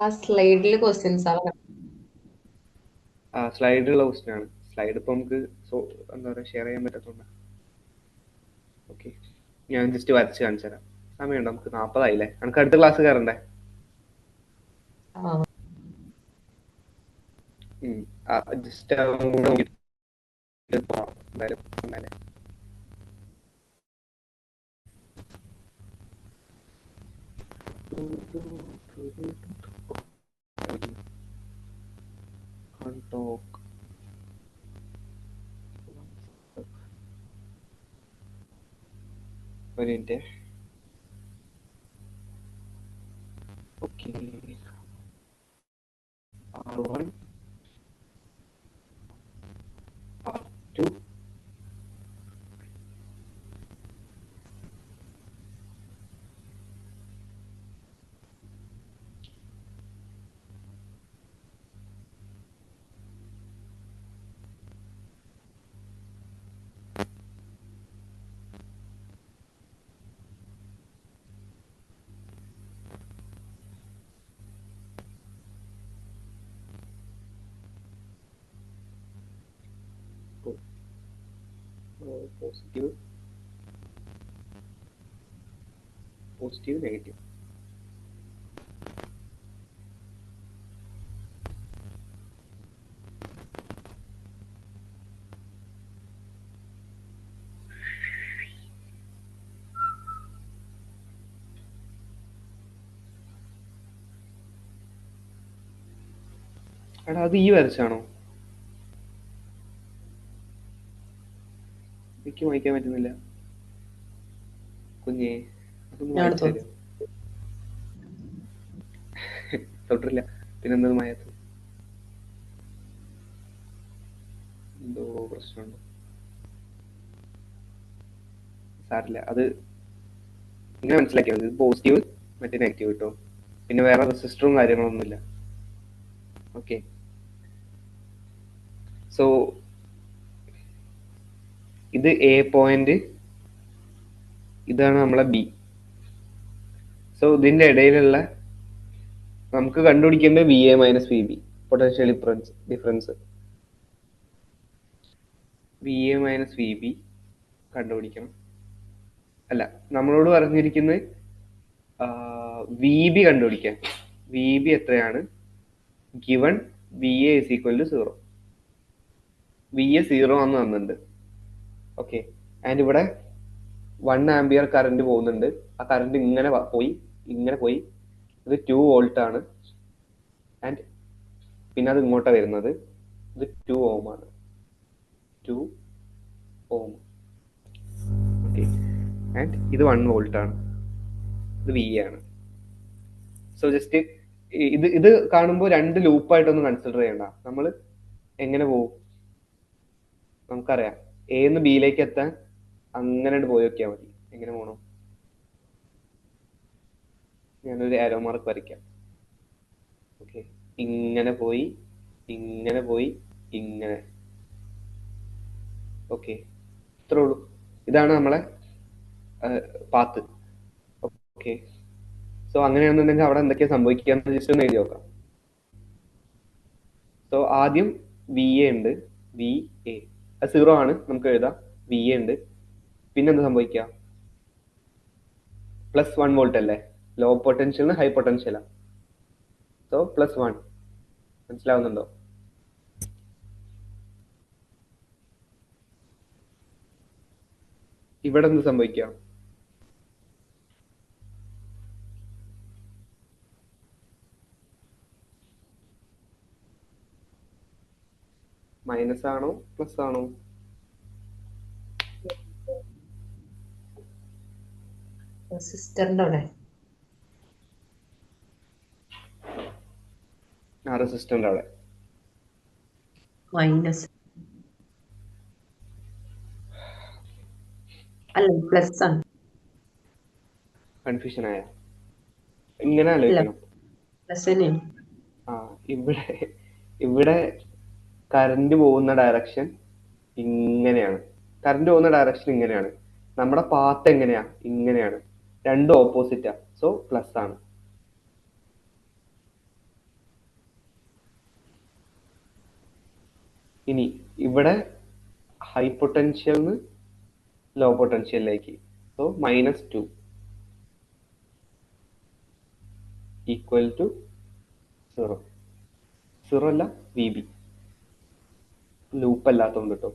Speaker 2: ആ സ്ലൈഡിൽ ക്വസ്റ്റ്യൻസ്
Speaker 1: സ്ലൈഡുള്ള ക്വസ്റ്റ്യൻ ആണ്. സ്ലൈഡ് ഇപ്പം നമുക്ക് എന്താ പറയുക, ഷെയർ ചെയ്യാൻ പറ്റത്തുണ്ട്. ഓക്കെ, ഞാൻ ജസ്റ്റ് വരച്ച് കാണിച്ചു തരാം. സമയമുണ്ട്, നമുക്ക് 40 നമുക്ക് അടുത്ത ക്ലാസ് കയറണ്ടേ. ജസ്റ്റ് എന്തായാലും അങ്ങനെ. Talk. ഒരു minute. Okay, R1 R2 positive positive negative. എടാ, അത് ഈ വരച്ചാണോ? എനിക്ക് വായിക്കാൻ പറ്റുന്നില്ല കുഞ്ഞേ, അതൊന്ന്
Speaker 2: ഞാൻ
Speaker 1: വായിച്ചു
Speaker 2: എടുത്തോ.
Speaker 1: തരുമോ? തൊട്ടില്ല, പിന്നെന്തത് മായത്ത് എന്തോ പ്രശ്നമുണ്ട്. സാരില്ല, അത് ഇങ്ങനെ മനസ്സിലാക്കിയാൽ മതി. പോസിറ്റീവ് മറ്റേ നെഗറ്റീവ് കിട്ടും, പിന്നെ വേറെ റെസിസ്റ്ററും കാര്യങ്ങളൊന്നുമില്ല. ഓക്കെ, സോ ഇത് എ പോയിന്റ്, ഇതാണ് നമ്മളെ ബി. സോ ഇതിന്റെ ഇടയിലുള്ള നമുക്ക് കണ്ടുപിടിക്കേണ്ടത് V A minus V B, potential difference. V A minus V B കണ്ടുപിടിക്കണം. അല്ല, നമ്മളോട് പറഞ്ഞിരിക്കുന്നത് വി ബി കണ്ടുപിടിക്കാൻ. വി ബി എത്രയാണ്? Given V A is equal to 0. V A 0 ആണെന്ന് തന്നിട്ടുണ്ട്. ഓക്കെ, ആൻഡ് ഇവിടെ 1 ആംപിയർ കറണ്ട് പോകുന്നുണ്ട്. ആ കറണ്ട് ഇങ്ങനെ പോയി, ഇങ്ങനെ പോയി. ഇത് 2 വോൾട്ട് ആണ്. ആൻഡ് പിന്നെ അത് ഇങ്ങോട്ടാണ് വരുന്നത്. ഇത് 2 ഓം ആണ്. 2 ഓം. ഓക്കെ, ആൻഡ് ഇത് 1 വോൾട്ട് ആണ്. ഇത് വി ആണ്. സോ ജസ്റ്റ് ഇത് കാണുമ്പോൾ 2 ലൂപ്പായിട്ടൊന്നും കൺസിഡർ ചെയ്യണ്ട. നമ്മൾ എങ്ങനെ പോകും നമുക്കറിയാം. എന്ന് ബിയിലേക്ക് എത്താൻ അങ്ങനെ പോയി നോക്കിയാൽ മതി. എങ്ങനെ പോകണം? ഞാനൊരു ആരോ മാർക്ക് വരയ്ക്കാം. ഓക്കെ, ഇങ്ങനെ പോയി, ഇങ്ങനെ പോയി, ഇങ്ങനെ. ഓക്കെ, ഇത്രേ ഉള്ളൂ. ഇതാണ് നമ്മളെ പാത്ത്. ഓക്കെ, സോ അങ്ങനെയാണെന്നുണ്ടെങ്കിൽ അവിടെ എന്തൊക്കെയാ സംഭവിക്കുക ജസ്റ്റ് ഒന്ന് എഴുതി നോക്കാം. സോ ആദ്യം വി എ ഉണ്ട്, വി എ അത് 0 ആണ്, നമുക്ക് എഴുതാം. വി എ ഉണ്ട്, പിന്നെന്താ സംഭവിക്കുക? +1 വോൾട്ട് അല്ലേ, ലോ പൊട്ടൻഷ്യലിന് ഹൈ പൊട്ടൻഷ്യലാ. സോ +1. മനസ്സിലാവുന്നുണ്ടോ? ഇവിടെ എന്ത് സംഭവിക്കുക? മൈനസ് ആണോ പ്ലസ് ആണോ?
Speaker 2: റെസിസ്റ്ററിന്റെ അവിടെ
Speaker 1: റെസിസ്റ്ററിന്റെ അവിടെ
Speaker 2: മൈനസ് അല്ല പ്ലസ് ആണ്.
Speaker 1: കൺഫ്യൂഷൻ ആയ ഇങ്ങനെ
Speaker 2: അല്ല
Speaker 1: ആലോചിക്കണം.
Speaker 2: പ്ലസ് തന്നെയാണ്.
Speaker 1: ആ ഇവിടെ ഇവിടെ കറണ്ട് പോകുന്ന ഡയറക്ഷൻ ഇങ്ങനെയാണ്. കറണ്ട് പോകുന്ന ഡയറക്ഷൻ ഇങ്ങനെയാണ്. നമ്മുടെ പാത്ത് എങ്ങനെയാ? ഇങ്ങനെയാണ്. രണ്ടും ഓപ്പോസിറ്റാ. സോ പ്ലസ് ആണ്. ഇനി ഇവിടെ ഹൈ പൊട്ടൻഷ്യൽ ലോ പൊട്ടൻഷ്യലിലേക്ക്. So -2 equal to 0. 0 അല്ല, വി ബി. ലൂപ്പ് അല്ലാത്തതുകൊണ്ട് കേട്ടോ.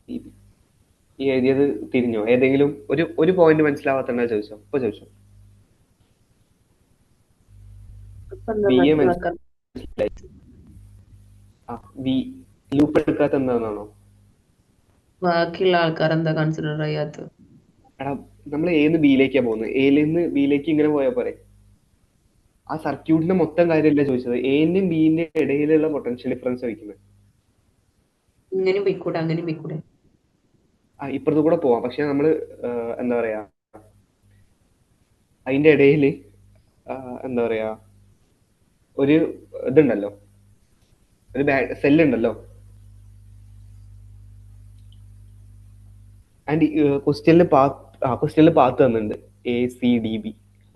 Speaker 1: V B. ഈ എഴുതിയത് തിരിഞ്ഞോ? ഏതെങ്കിലും ഒരു പോയിന്റ് മനസ്സിലാവാത്തണ്ട ചോദിച്ചോ? ഇപ്പൊ ചോദിച്ചോ.
Speaker 2: അപ്പൊ എന്താ
Speaker 1: വി എ
Speaker 2: മനസ്സിലാക്കാൻ
Speaker 1: മനസ്സിലായി. ആ വി ലൂപ്പ് എടുക്കാത്ത എന്താണെന്നാണോ?
Speaker 2: ബാക്കിയുള്ള ആൾക്കാർ എന്താ കൺസിഡർ ചെയ്യാത്തത്?
Speaker 1: എടാ, നമ്മൾ എന്ന് ബിയിലേക്കാ പോകുന്നത്. എയിൽ നിന്ന് ബിയിലേക്ക് ഇങ്ങനെ പോയാൽ പോരെ? ആ സർക്യൂട്ടിന്റെ മൊത്തം കാര്യമല്ല ചോദിച്ചത്. എന്റെയും ബിന്റെയും ഇടയിലുള്ള പൊട്ടൻഷ്യൽ ഡിഫറൻസ് ചോദിക്കുന്നത്.
Speaker 2: ഇങ്ങനെയും പോയിക്കൂടെ അങ്ങനെയും പോയിക്കൂടെ?
Speaker 1: ആ ഇപ്പുറത്ത് കൂടെ പോവാം. പക്ഷെ നമ്മള് എന്താ പറയാ, അതിന്റെ ഇടയിൽ എന്താ പറയാ, ഒരു ഇതുണ്ടല്ലോ, ഒരു സെല്ല് ഉണ്ടല്ലോ. ആൻഡ് ക്വസ്റ്റ്യനിൽ പാത്ത് തന്നിട്ടുണ്ട്. ACDB.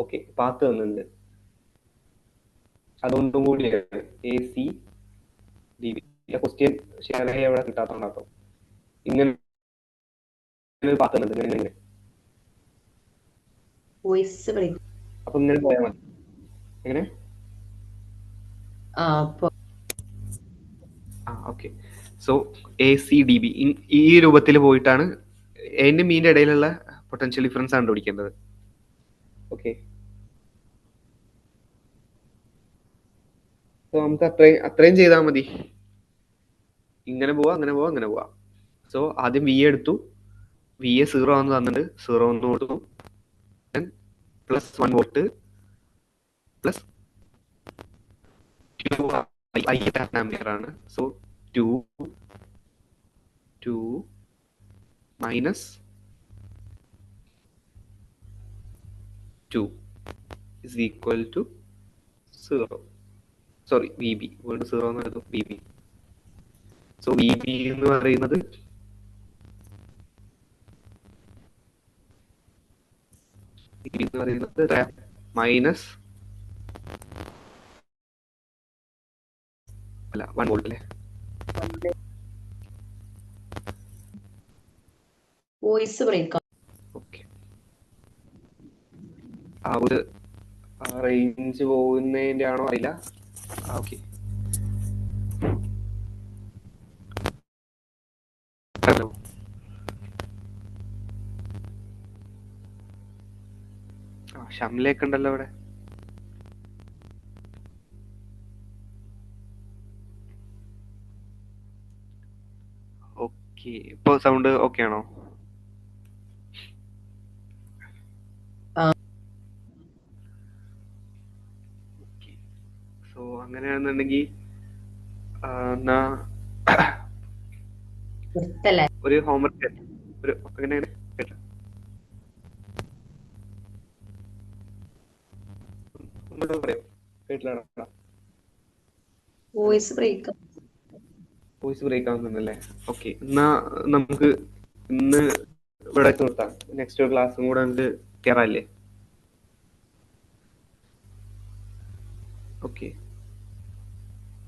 Speaker 1: ഓക്കെ, പാത്ത് തന്നിട്ടുണ്ട്. അതുകൊണ്ടും കൂടിയാണ് ACDB. ക്വസ്റ്റ്യൻ ഷെയർ ചെയ്യാൻ ഇവിടെ കിട്ടാത്തതുകൊണ്ടാട്ടോ. ഇങ്ങനെ ഒരു പാത്ത് തന്നിട്ടുണ്ട്. ഇങ്ങനെ
Speaker 2: വോയിസ് ബ്രേക്ക്.
Speaker 1: അപ്പൊ ഇങ്ങനെ പോയാൽ മതി. എങ്ങനെ?
Speaker 2: അപ്പൊ
Speaker 1: ഓക്കെ. സോ ACDB ഈ രൂപത്തിൽ പോയിട്ടാണ് എന്റെ മീൻ്റെ ഇടയിലുള്ള പൊട്ടൻഷ്യൽ ഡിഫറൻസ് കണ്ടുപിടിക്കേണ്ടത്. ഓക്കെ, സോ നമുക്ക് അത്രയും ചെയ്താൽ മതി. ഇങ്ങനെ പോവാ, അങ്ങനെ പോവാ, അങ്ങനെ പോവാ. സോ ആദ്യം വി എടുത്തു. വി എ 0 ആണെന്ന് തന്നിട്ട് 0 എന്ന് കൊടുത്തു. +1 വോൾട്ട് പ്ലസ് ആംപിയർ ആണ്. So 2 -2 is equal to 0. Sorry, V B വീണ്ടും 0 എന്ന് എഴുതും. V B. So V B എന്ന് പറയുന്നത് മൈനസ് അല്ല 1 വോൾട്ട് അല്ലേ?
Speaker 2: Voice break.
Speaker 1: ഓക്കെ, ആ ഒരു റേഞ്ച് പോകുന്നതിന്റെ ആണോ അറിയില്ല. Okay, hello. ഷംലേക്ക് ഉണ്ടല്ലോ അവിടെ. ഓക്കെ, ഇപ്പൊ സൗണ്ട് ഓക്കെ ആണോ? സോ അങ്ങനെയാണെന്നുണ്ടെങ്കിൽ എന്നാ ഒരു ഹോംവർക്ക് അങ്ങനെ കേട്ടോ. പറയാം, കേട്ടില്ല.
Speaker 2: Voice break.
Speaker 1: വോയിസ് ബ്രേക്ക് ആവുന്നുണ്ടല്ലേ? ഓക്കെ, എന്നാ നമുക്ക് ഇന്ന് ഇവിടെ നിർത്താം. നെക്സ്റ്റ് ക്ലാസ്സും കൂടെ നമുക്ക് കയറാല്ലേ? ഓക്കെ.